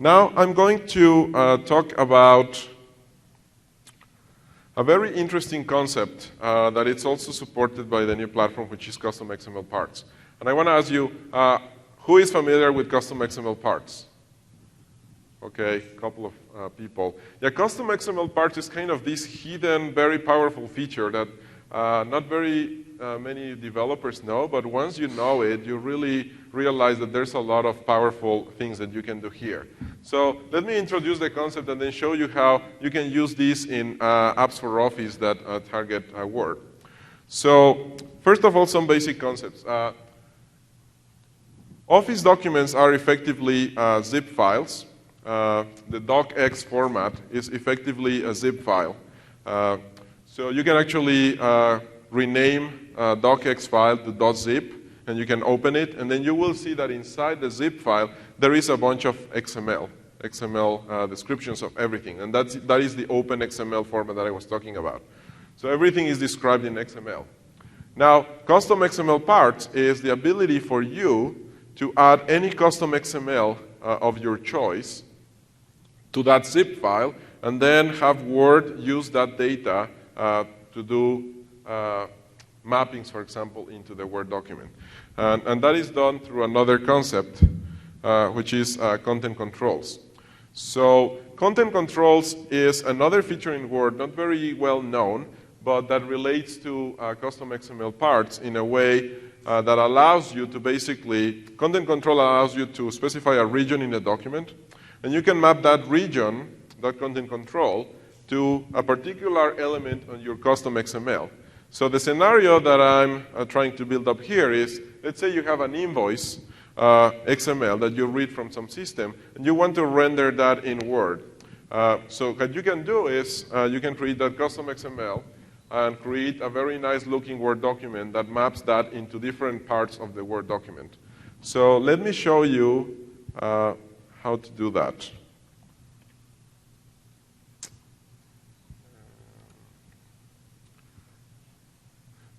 Now I'm going to talk about a very interesting concept that it's also supported by the new platform, which is custom XML parts. And I want to ask you, who is familiar with custom XML parts? Okay, a couple of people. Yeah, custom XML parts is kind of this hidden, very powerful feature that not very many developers know, but once you know it, you really realize that there's a lot of powerful things that you can do here. So let me introduce the concept and then show you how you can use this in apps for Office that target Word. So first of all, some basic concepts. Office documents are effectively zip files. The docx format is effectively a zip file. So you can actually rename docx file to .zip, and you can open it, and then you will see that inside the zip file, there is a bunch of XML descriptions of everything, and that is the open XML format that I was talking about. So everything is described in XML. Now, custom XML parts is the ability for you to add any custom XML of your choice to that zip file, and then have Word use that data to do mappings, for example, into the Word document. And that is done through another concept, which is content controls. So content controls is another feature in Word, not very well known, but that relates to custom XML parts in a way that allows you to basically, content control allows you to specify a region in a document, and you can map that region, that content control, to a particular element on your custom XML. So the scenario that I'm trying to build up here is, let's say you have an invoice XML that you read from some system, and you want to render that in Word. So what you can do is you can create that custom XML and create a very nice looking Word document that maps that into different parts of the Word document. So let me show you how to do that.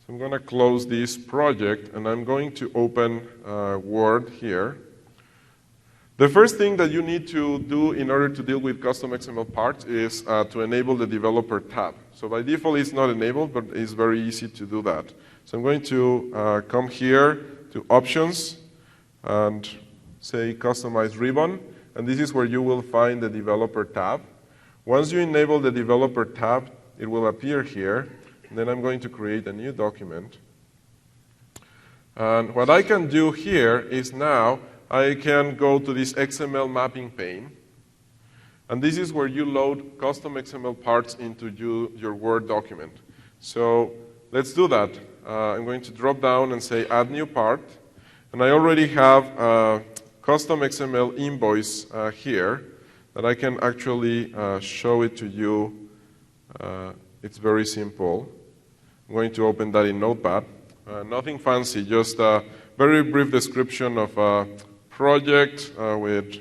So I'm going to close this project, and I'm going to open Word here. The first thing that you need to do in order to deal with custom XML parts is to enable the developer tab. So by default, it's not enabled, but it's very easy to do that. So I'm going to come here to Options and say Customize Ribbon. And this is where you will find the developer tab. Once you enable the developer tab, it will appear here. And then I'm going to create a new document. And what I can do here is now I can go to this XML mapping pane. And this is where you load custom XML parts into your Word document. So let's do that. I'm going to drop down and say Add New Part. And I already have a custom XML invoice here that I can actually show it to you. It's very simple. I'm going to open that in Notepad. Nothing fancy, just a very brief description of a project with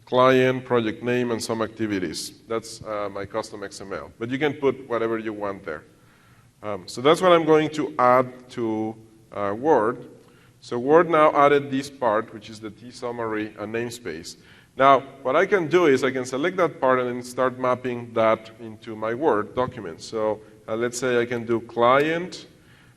client, project name, and some activities. That's my custom XML. But you can put whatever you want there. So that's what I'm going to add to Word. So Word now added this part, which is the T-summary namespace. Now, what I can do is I can select that part and then start mapping that into my Word document. So let's say I can do client,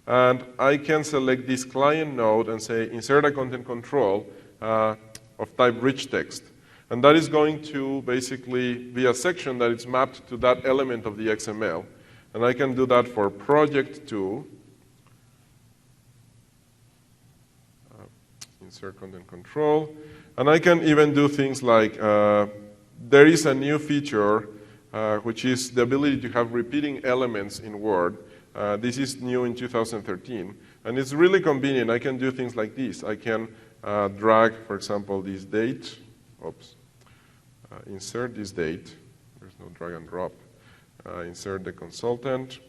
and I can select this client node and say insert a content control of type rich text. And that is going to basically be a section that is mapped to that element of the XML. And I can do that for project 2. Insert content control. And I can even do things like, there is a new feature, which is the ability to have repeating elements in Word. This is new in 2013. And it's really convenient. I can do things like this. I can drag, for example, this date. Oops. Insert this date. There's no drag and drop. Insert the consultant.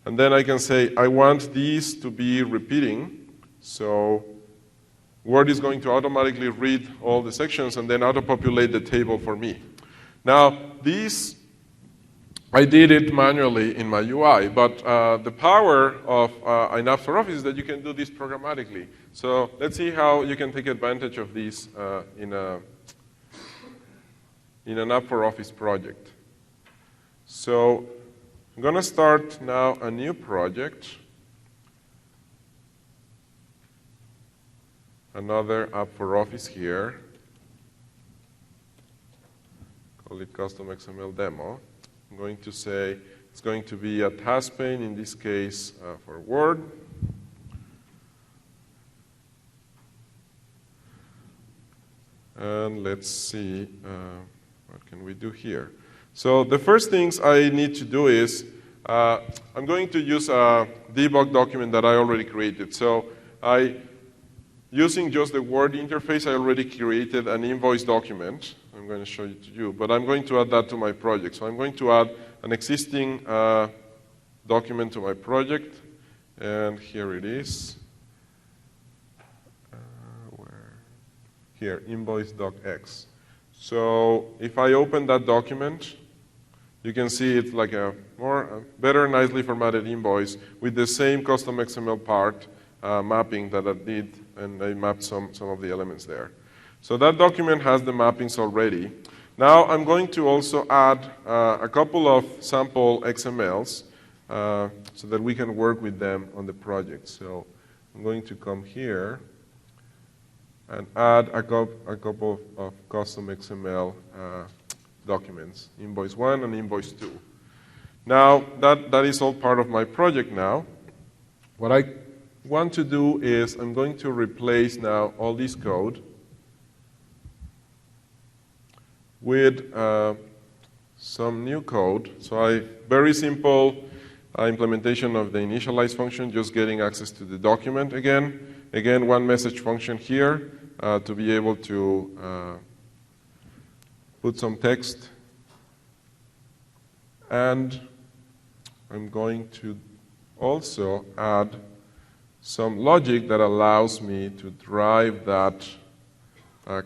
And then I can say, I want these to be repeating. So Word is going to automatically read all the sections and then auto-populate the table for me. Now, these, I did it manually in my UI, but the power of an app for Office is that you can do this programmatically. So let's see how you can take advantage of this in an app for Office project. So I'm going to start now a new project. Another app for Office here. Call it Custom XML Demo. I'm going to say it's going to be a task pane, in this case for Word. And let's see, what can we do here? So the first things I need to do is, I'm going to use a debug document that I already created. So using just the Word interface, I already created an invoice document. I'm going to show it to you, but I'm going to add that to my project. So I'm going to add an existing document to my project, and here it is. Here, invoice.x. So if I open that document, you can see it's like a better, nicely formatted invoice with the same custom XML part mapping that I did, and I mapped some of the elements there. So that document has the mappings already. Now I'm going to also add a couple of sample XMLs so that we can work with them on the project. So I'm going to come here and add a couple of custom XML documents, invoice 1 and invoice 2. Now, that is all part of my project now. What I want to do is I'm going to replace now all this code with some new code. So very simple implementation of the initialize function, just getting access to the document again. Again, one message function here to be able to put some text. And I'm going to also add some logic that allows me to drive that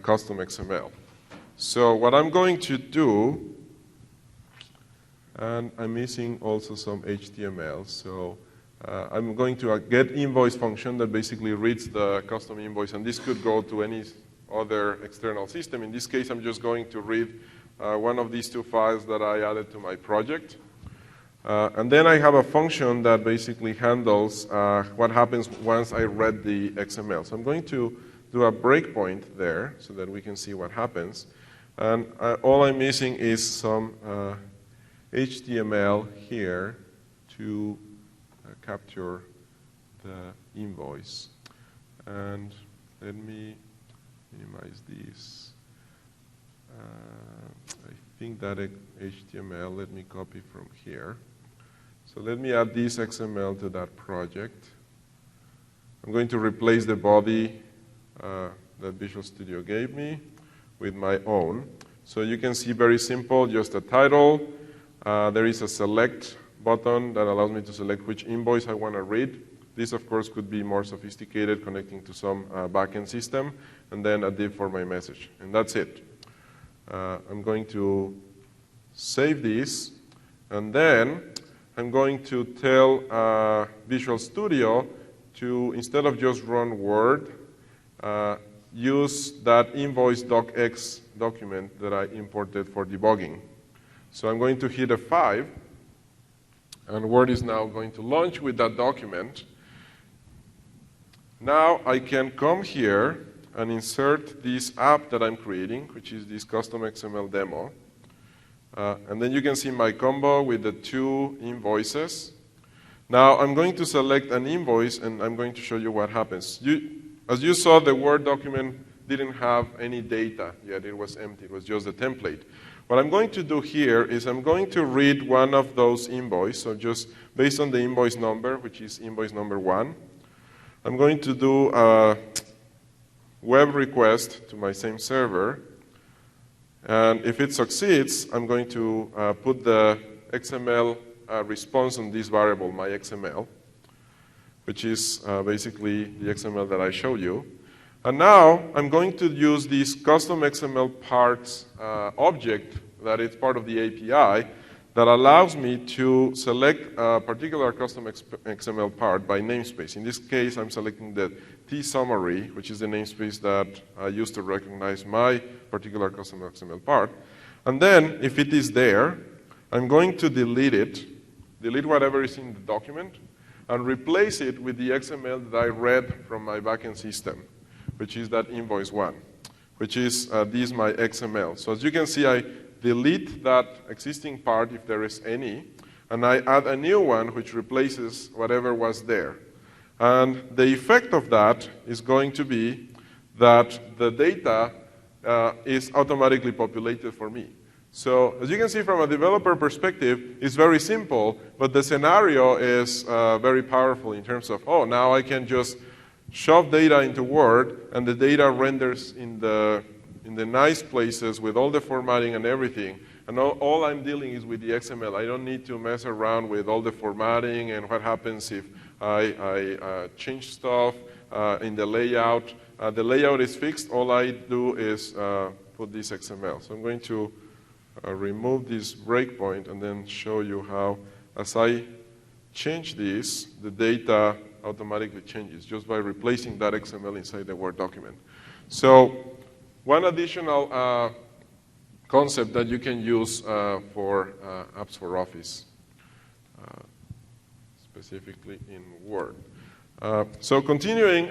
custom XML. So what I'm going to do, and I'm missing also some HTML, so I'm going to get invoice function that basically reads the custom invoice, and this could go to any other external system. In this case, I'm just going to read one of these two files that I added to my project. And then I have a function that basically handles what happens once I read the XML. So I'm going to do a breakpoint there so that we can see what happens. And all I'm missing is some HTML here to capture the invoice. And let me minimize this. I think that HTML, let me copy from here. So let me add this XML to that project. I'm going to replace the body that Visual Studio gave me with my own. So you can see very simple, just a title. There is a select button that allows me to select which invoice I want to read. This, of course, could be more sophisticated, connecting to some backend system, and then a div for my message. And that's it. I'm going to save this, and then I'm going to tell Visual Studio to, instead of just run Word, use that invoice docx document that I imported for debugging. So I'm going to hit F5, and Word is now going to launch with that document. Now I can come here and insert this app that I'm creating, which is this custom XML demo. And then you can see my combo with the two invoices. Now I'm going to select an invoice, and I'm going to show you what happens. As you saw, the Word document didn't have any data yet. It was empty. It was just a template. What I'm going to do here is I'm going to read one of those invoices. So just based on the invoice number, which is invoice number 1, I'm going to do a web request to my same server. And if it succeeds, I'm going to put the XML response on this variable, my XML, which is basically the XML that I showed you. And now I'm going to use this custom XML parts object that is part of the API that allows me to select a particular custom XML part by namespace. In this case, I'm selecting the T-summary, which is the namespace that I use to recognize my particular custom XML part. And then, if it is there, I'm going to delete it, delete whatever is in the document, and replace it with the XML that I read from my backend system, which is that invoice 1, which is this my XML. So as you can see, I delete that existing part if there is any, and I add a new one which replaces whatever was there. And the effect of that is going to be that the data is automatically populated for me. So as you can see from a developer perspective, it's very simple, but the scenario is very powerful in terms of, oh, now I can just shove data into Word, and the data renders in the nice places with all the formatting and everything. And all I'm dealing is with the XML. I don't need to mess around with all the formatting and what happens if I change stuff in the layout. The layout is fixed. All I do is put this XML. So I'm going to remove this breakpoint and then show you how, as I change this, the data automatically changes just by replacing that XML inside the Word document. So one additional concept that you can use for apps for Office, specifically in Word. So continuing,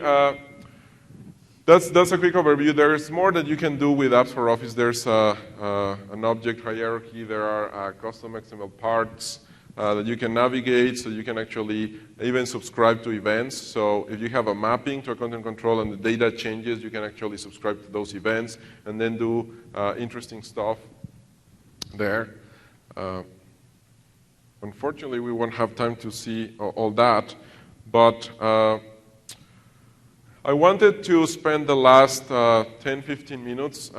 that's a quick overview. There's more that you can do with apps for Office. There's an object hierarchy. There are custom XML parts that you can navigate, so you can actually even subscribe to events. So if you have a mapping to a content control and the data changes, you can actually subscribe to those events and then do interesting stuff there. Unfortunately, we won't have time to see all that, but I wanted to spend the last 10-15 minutes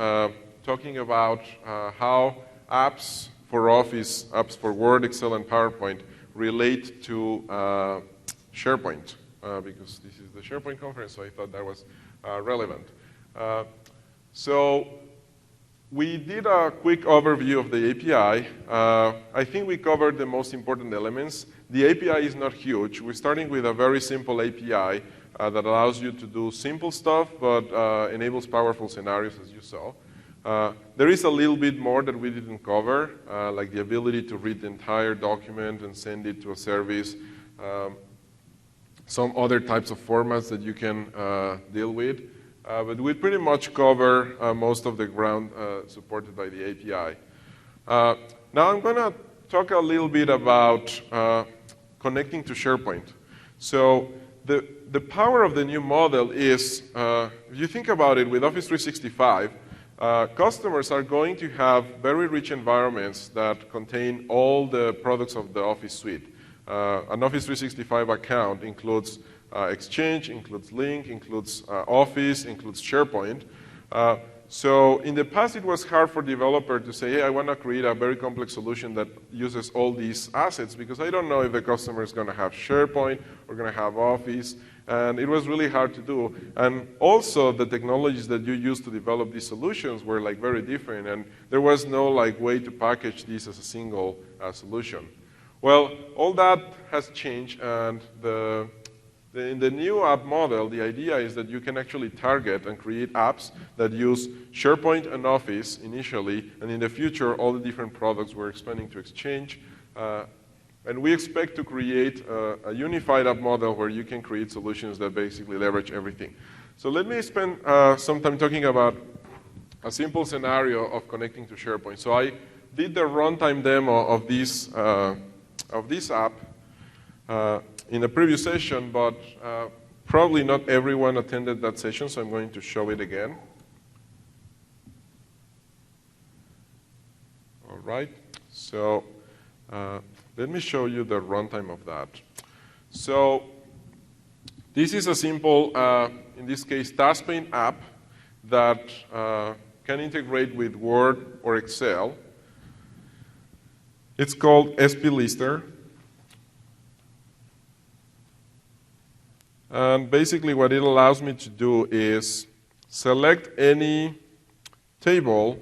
talking about how apps for Office, apps for Word, Excel, and PowerPoint relate to SharePoint, because this is the SharePoint conference, so I thought that was relevant. So we did a quick overview of the API. I think we covered the most important elements. The API is not huge. We're starting with a very simple API that allows you to do simple stuff, but enables powerful scenarios, as you saw. There is a little bit more that we didn't cover, like the ability to read the entire document and send it to a service, some other types of formats that you can deal with. But we pretty much cover most of the ground supported by the API. Now I'm going to talk a little bit about connecting to SharePoint. So the power of the new model is, if you think about it, with Office 365, customers are going to have very rich environments that contain all the products of the Office suite. An Office 365 account includes Exchange, includes Link, includes Office, includes SharePoint. So in the past, it was hard for developers to say, hey, I want to create a very complex solution that uses all these assets because I don't know if the customer is going to have SharePoint or going to have Office. And it was really hard to do. And also, the technologies that you use to develop these solutions were like very different. And there was no like way to package these as a single solution. Well, all that has changed. And in the new app model, the idea is that you can actually target and create apps that use SharePoint and Office initially, and in the future, all the different products we're expanding to Exchange. And we expect to create a unified app model where you can create solutions that basically leverage everything. So let me spend some time talking about a simple scenario of connecting to SharePoint. So I did the runtime demo of this app in a previous session, but probably not everyone attended that session, so I'm going to show it again. All right, so let me show you the runtime of that. So this is a simple, in this case, task pane app that can integrate with Word or Excel. It's called SPLister. And basically what it allows me to do is select any table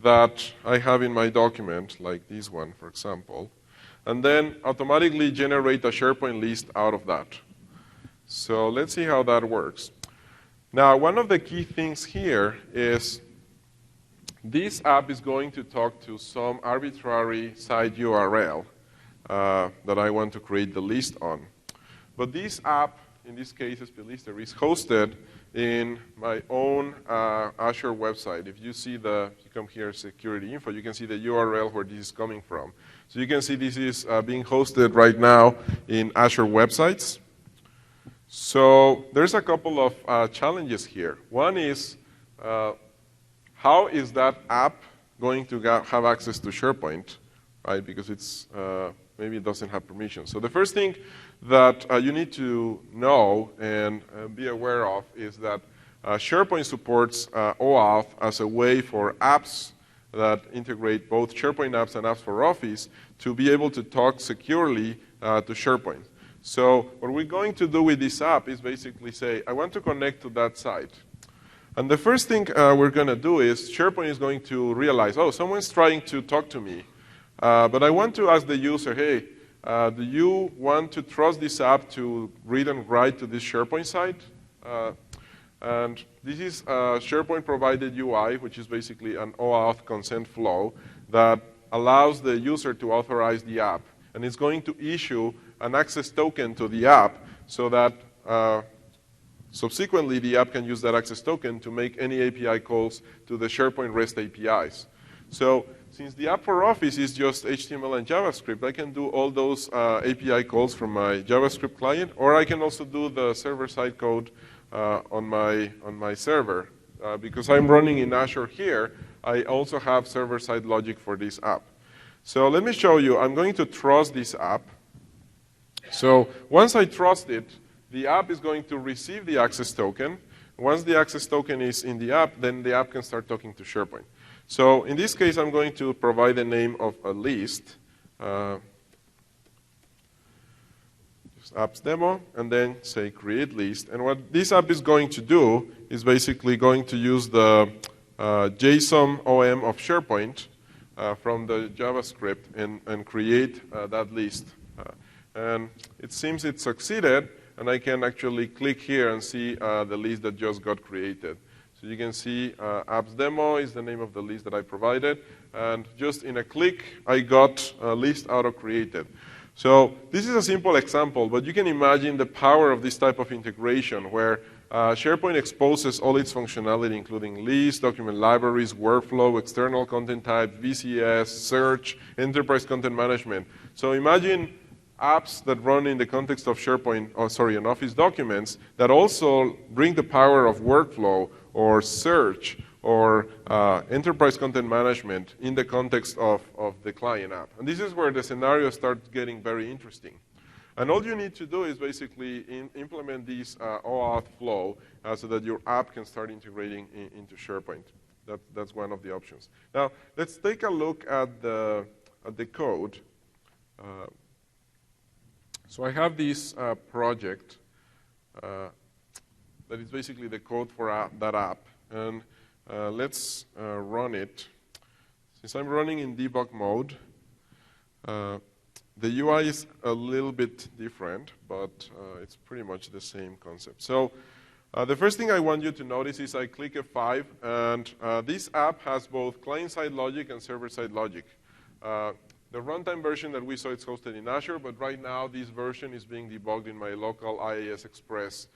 that I have in my document, like this one, for example, and then automatically generate a SharePoint list out of that. So let's see how that works. Now, one of the key things here is this app is going to talk to some arbitrary site URL that I want to create the list on. But this app, in this case, SPLister, is hosted in my own Azure website. If you see you come here, security info, you can see the URL where this is coming from. So you can see this is being hosted right now in Azure websites. So there's a couple of challenges here. One is, how is that app going to have access to SharePoint, right? Because it's maybe it doesn't have permission. So the first thing that you need to know and be aware of is that SharePoint supports OAuth as a way for apps that integrate both SharePoint apps and apps for Office to be able to talk securely to SharePoint. So what we're going to do with this app is basically say, I want to connect to that site. And the first thing we're going to do is SharePoint is going to realize, oh, someone's trying to talk to me. But I want to ask the user, hey, do you want to trust this app to read and write to this SharePoint site? And this is a SharePoint provided UI, which is basically an OAuth consent flow that allows the user to authorize the app. And it's going to issue an access token to the app so that subsequently the app can use that access token to make any API calls to the SharePoint REST APIs. So since the app for Office is just HTML and JavaScript, I can do all those API calls from my JavaScript client, or I can also do the server-side code on my server. Because I'm running in Azure here, I also have server-side logic for this app. So let me show you. I'm going to trust this app. So once I trust it, the app is going to receive the access token. Once the access token is in the app, then the app can start talking to SharePoint. So in this case, I'm going to provide the name of a list, just apps demo, and then say create list. And what this app is going to do is basically going to use the JSON OM of SharePoint from the JavaScript and create that list. And it seems it succeeded, and I can actually click here and see the list that just got created. So you can see apps demo is the name of the list that I provided. And just in a click, I got a list auto-created. So this is a simple example, but you can imagine the power of this type of integration where SharePoint exposes all its functionality, including lists, document libraries, workflow, external content types, VCS, search, enterprise content management. So imagine apps that run in the context of SharePoint, in Office documents that also bring the power of workflow or search or enterprise content management in the context of the client app. And this is where the scenarios start getting very interesting. And all you need to do is basically implement this OAuth flow so that your app can start integrating into SharePoint. That's one of the options. Now, let's take a look at the code. So I have this project that is basically the code for that app. And let's run it. Since I'm running in debug mode, the UI is a little bit different, but it's pretty much the same concept. So the first thing I want you to notice is I click F5, and this app has both client-side logic and server-side logic. The runtime version that we saw is hosted in Azure, but right now this version is being debugged in my local IIS Express.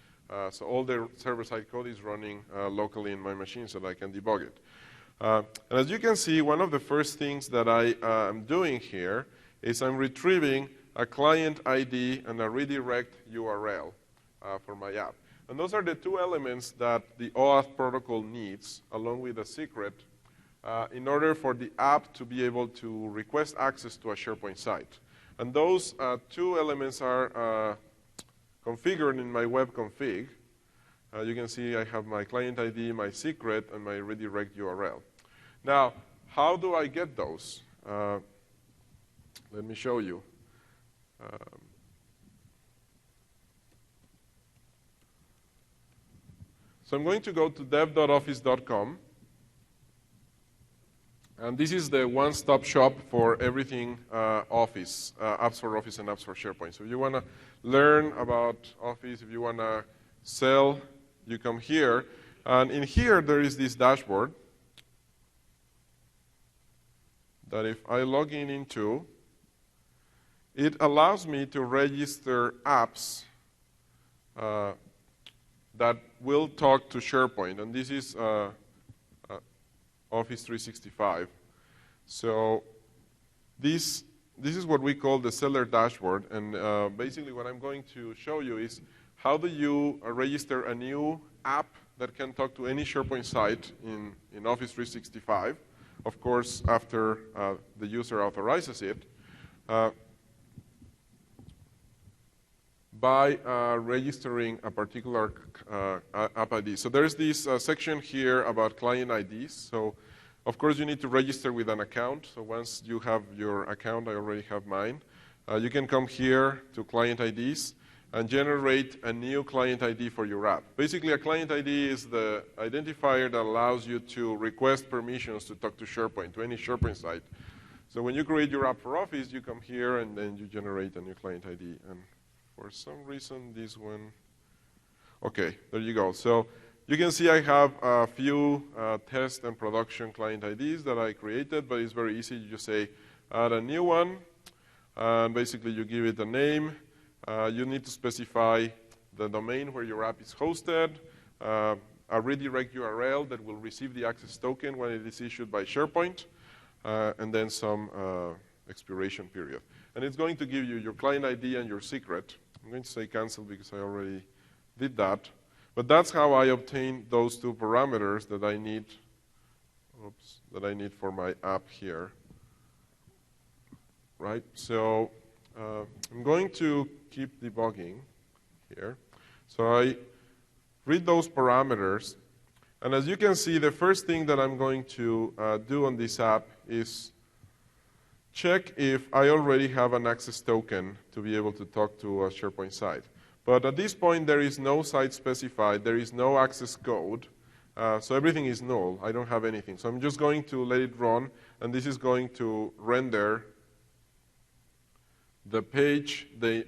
So all the server-side code is running locally in my machine so that I can debug it. And as you can see, one of the first things that I am doing here is I'm retrieving a client ID and a redirect URL for my app. And those are the two elements that the OAuth protocol needs, along with a secret, in order for the app to be able to request access to a SharePoint site. And those two elements are configured in my web config. You can see I have my client ID, my secret, and my redirect URL. Now, how do I get those? Let me show you. So I'm going to go to dev.office.com. And this is the one-stop shop for everything Office, apps for Office and apps for SharePoint. So if you want to learn about Office, if you want to sell, you come here. And in here, there is this dashboard that if I log into, it allows me to register apps that will talk to SharePoint. And this is Office 365. So this is what we call the seller dashboard. And basically what I'm going to show you is how do you register a new app that can talk to any SharePoint site in Office 365, of course, after the user authorizes it. By registering a particular app ID. So there's this section here about client IDs. So of course you need to register with an account. So once you have your account, I already have mine, you can come here to client IDs and generate a new client ID for your app. Basically a client ID is the identifier that allows you to request permissions to talk to SharePoint, to any SharePoint site. So when you create your app for Office, you come here and then you generate a new client ID. And for some reason, this one, okay, there you go. So you can see I have a few test and production client IDs that I created, but it's very easy. You just say, add a new one, and basically you give it a name. You need to specify the domain where your app is hosted, a redirect URL that will receive the access token when it is issued by SharePoint, and then some expiration period. And it's going to give you your client ID and your secret. I'm going to say cancel because I already did that. But that's how I obtain those two parameters that I need, for my app here. Right? So I'm going to keep debugging here. So I read those parameters. And as you can see, the first thing that I'm going to do on this app is check if I already have an access token to be able to talk to a SharePoint site. But at this point, there is no site specified. There is no access code. So everything is null. I don't have anything. So I'm just going to let it run. And this is going to render the page, the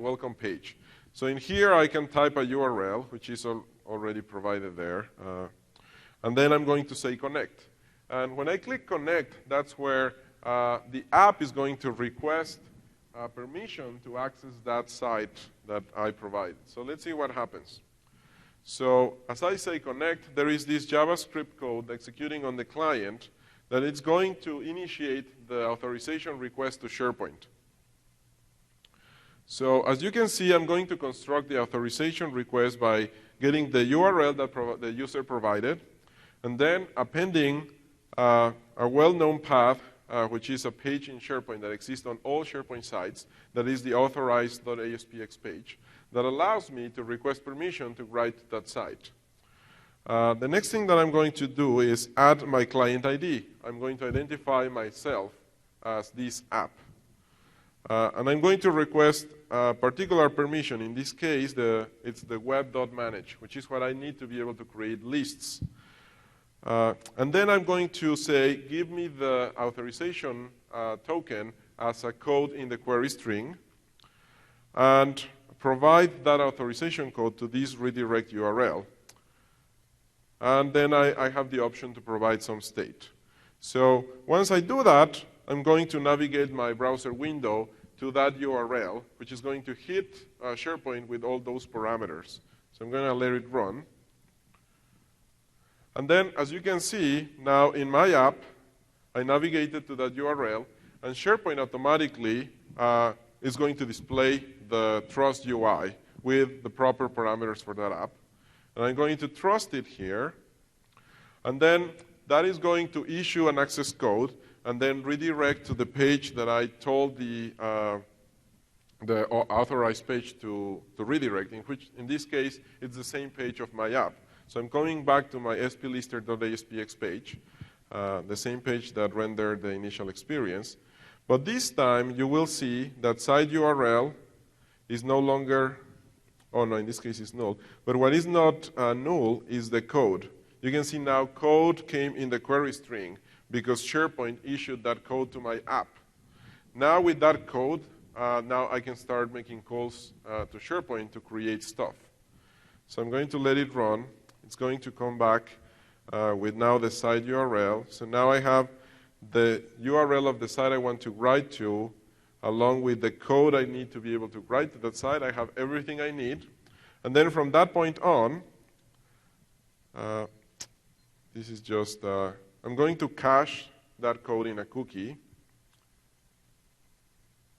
welcome page. So in here, I can type a URL, which is already provided there. And then I'm going to say connect. And when I click connect, that's where the app is going to request permission to access that site that I provided. So let's see what happens. So as I say connect, there is this JavaScript code executing on the client that it's going to initiate the authorization request to SharePoint. So as you can see, I'm going to construct the authorization request by getting the URL that the user provided, and then appending a well-known path, which is a page in SharePoint that exists on all SharePoint sites, that is the authorized.aspx page, that allows me to request permission to write to that site. The next thing that I'm going to do is add my client ID. I'm going to identify myself as this app. And I'm going to request a particular permission. In this case, it's the web.manage, which is what I need to be able to create lists. And then I'm going to say, give me the authorization token as a code in the query string, and provide that authorization code to this redirect URL. And then I have the option to provide some state. So once I do that, I'm going to navigate my browser window to that URL, which is going to hit SharePoint with all those parameters. So I'm going to let it run. And then, as you can see, now in my app, I navigated to that URL, and SharePoint automatically is going to display the trust UI with the proper parameters for that app. And I'm going to trust it here. And then that is going to issue an access code and then redirect to the page that I told the authorized page to redirect, in which, in this case, it's the same page of my app. So I'm coming back to my splister.aspx page, the same page that rendered the initial experience. But this time, you will see that site URL is no longer, oh no, in this case it's null. But what is not null is the code. You can see now code came in the query string because SharePoint issued that code to my app. Now with that code, now I can start making calls to SharePoint to create stuff. So I'm going to let it run. It's going to come back with now the site URL. So now I have the URL of the site I want to write to, along with the code I need to be able to write to that site. I have everything I need. And then from that point on, this is just, I'm going to cache that code in a cookie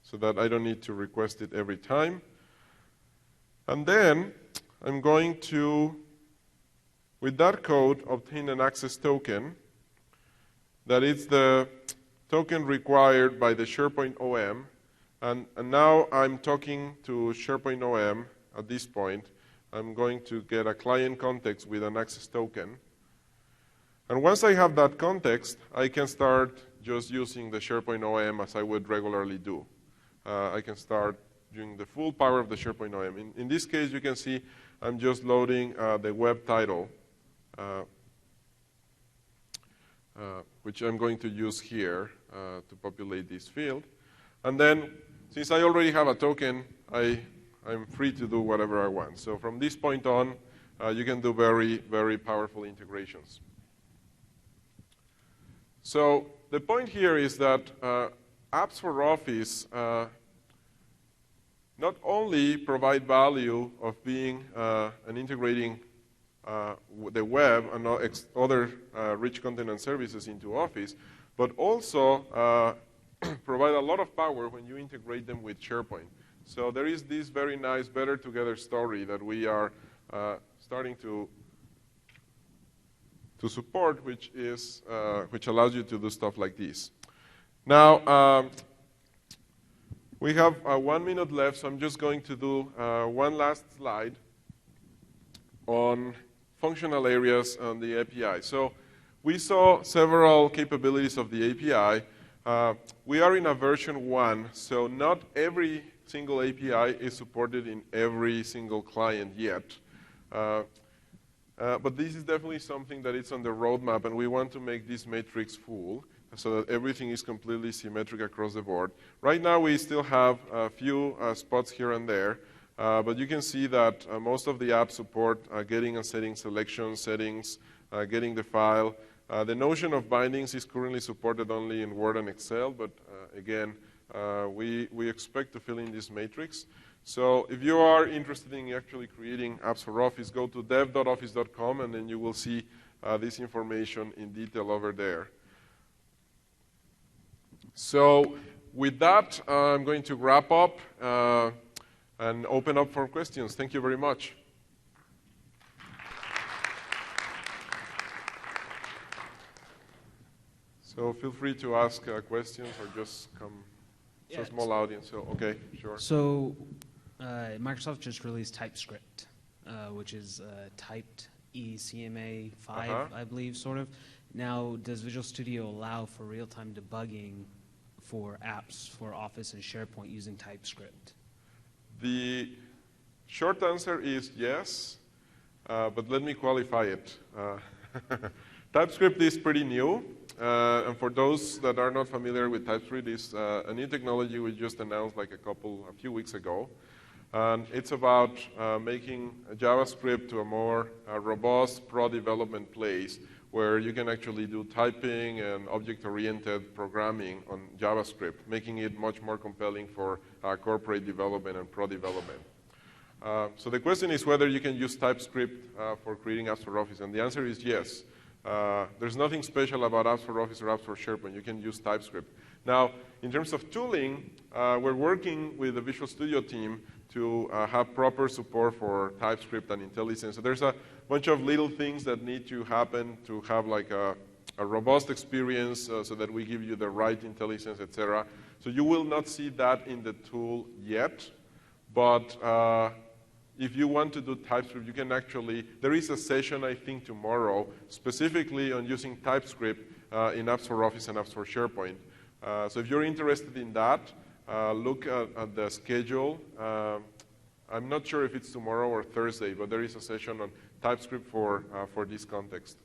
so that I don't need to request it every time. And then I'm going to, with that code, obtain an access token that is the token required by the SharePoint OM. And now I'm talking to SharePoint OM at this point. I'm going to get a client context with an access token. And once I have that context, I can start just using the SharePoint OM as I would regularly do. I can start using the full power of the SharePoint OM. In this case, you can see I'm just loading the web title, which I'm going to use here to populate this field. And then, since I already have a token, I'm free to do whatever I want. So from this point on, you can do very, very powerful integrations. So the point here is that apps for Office not only provide value of being and integrating the web and other rich content and services into Office, but also provide a lot of power when you integrate them with SharePoint. So there is this very nice Better Together story that we are starting to support, which allows you to do stuff like this. Now, we have 1 minute left, so I'm just going to do one last slide on functional areas on the API. So we saw several capabilities of the API. We are in a version 1, so not every single API is supported in every single client yet. But this is definitely something that is on the roadmap, and we want to make this matrix full so that everything is completely symmetric across the board. Right now, we still have a few spots here and there, but you can see that most of the apps support getting and setting selection settings, getting the file. The notion of bindings is currently supported only in Word and Excel, but again, we expect to fill in this matrix. So if you are interested in actually creating apps for Office, go to dev.office.com, and then you will see this information in detail over there. So with that, I'm going to wrap up. and open up for questions. Thank you very much. So feel free to ask questions or just come. It's a small audience, so okay, sure. So Microsoft just released TypeScript, which is typed ECMA 5, I believe, sort of. Now, does Visual Studio allow for real-time debugging for apps for Office and SharePoint using TypeScript? The short answer is yes, but let me qualify it. TypeScript is pretty new, and for those that are not familiar with TypeScript, it's a new technology we just announced like a few weeks ago. And it's about making JavaScript to a more robust pro development place where you can actually do typing and object-oriented programming on JavaScript, making it much more compelling for corporate development and pro development. So the question is whether you can use TypeScript for creating apps for Office, and the answer is yes. There's nothing special about apps for Office or apps for SharePoint. You can use TypeScript. Now, in terms of tooling, we're working with the Visual Studio team to have proper support for TypeScript and IntelliSense. So there's a bunch of little things that need to happen to have like a robust experience so that we give you the right IntelliSense, etc. So you will not see that in the tool yet, but if you want to do TypeScript, you can actually, there is a session, I think, tomorrow, specifically on using TypeScript in apps for Office and apps for SharePoint. So if you're interested in that, look at the schedule. I'm not sure if it's tomorrow or Thursday, but there is a session on TypeScript for this context.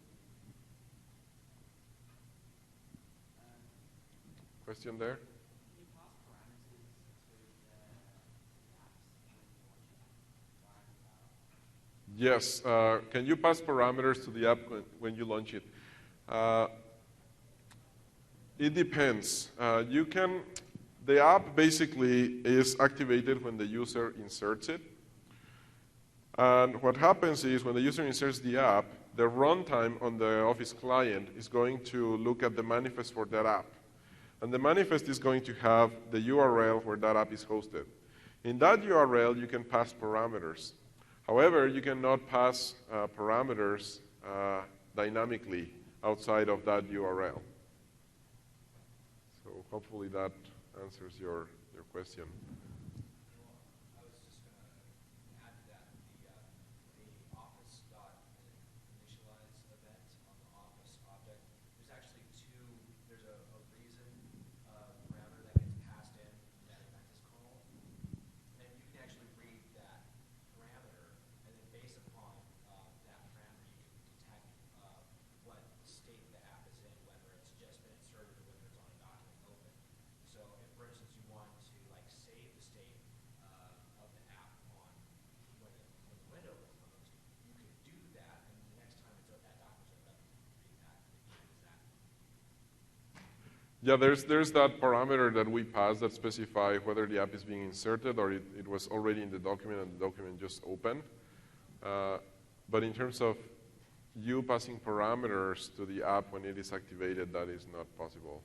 Question there? Yes. Can you pass parameters to the app when you launch it? It depends. The app basically is activated when the user inserts it. And what happens is when the user inserts the app, the runtime on the Office client is going to look at the manifest for that app. And the manifest is going to have the URL where that app is hosted. In that URL, you can pass parameters. However, you cannot pass parameters dynamically outside of that URL. So hopefully that answers your question. I was just going to add to that the office.initialize event on the Office object. There's actually there's a reason parameter that gets passed in that event is called. And you can actually read that parameter, and then based upon that parameter, you can detect what state the app is in, whether it's just been inserted or whether it's on a document open. So if, for instance, you want to like save the state of the app on when the window is closed, you can do that, and the next time that document's open, read that and use that. Yeah, there's that parameter that we pass that specifies whether the app is being inserted or it was already in the document and the document just opened. But in terms of you passing parameters to the app when it is activated, that is not possible.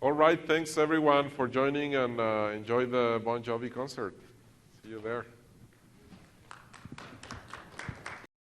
All right, thanks everyone for joining, and enjoy the Bon Jovi concert. See you there.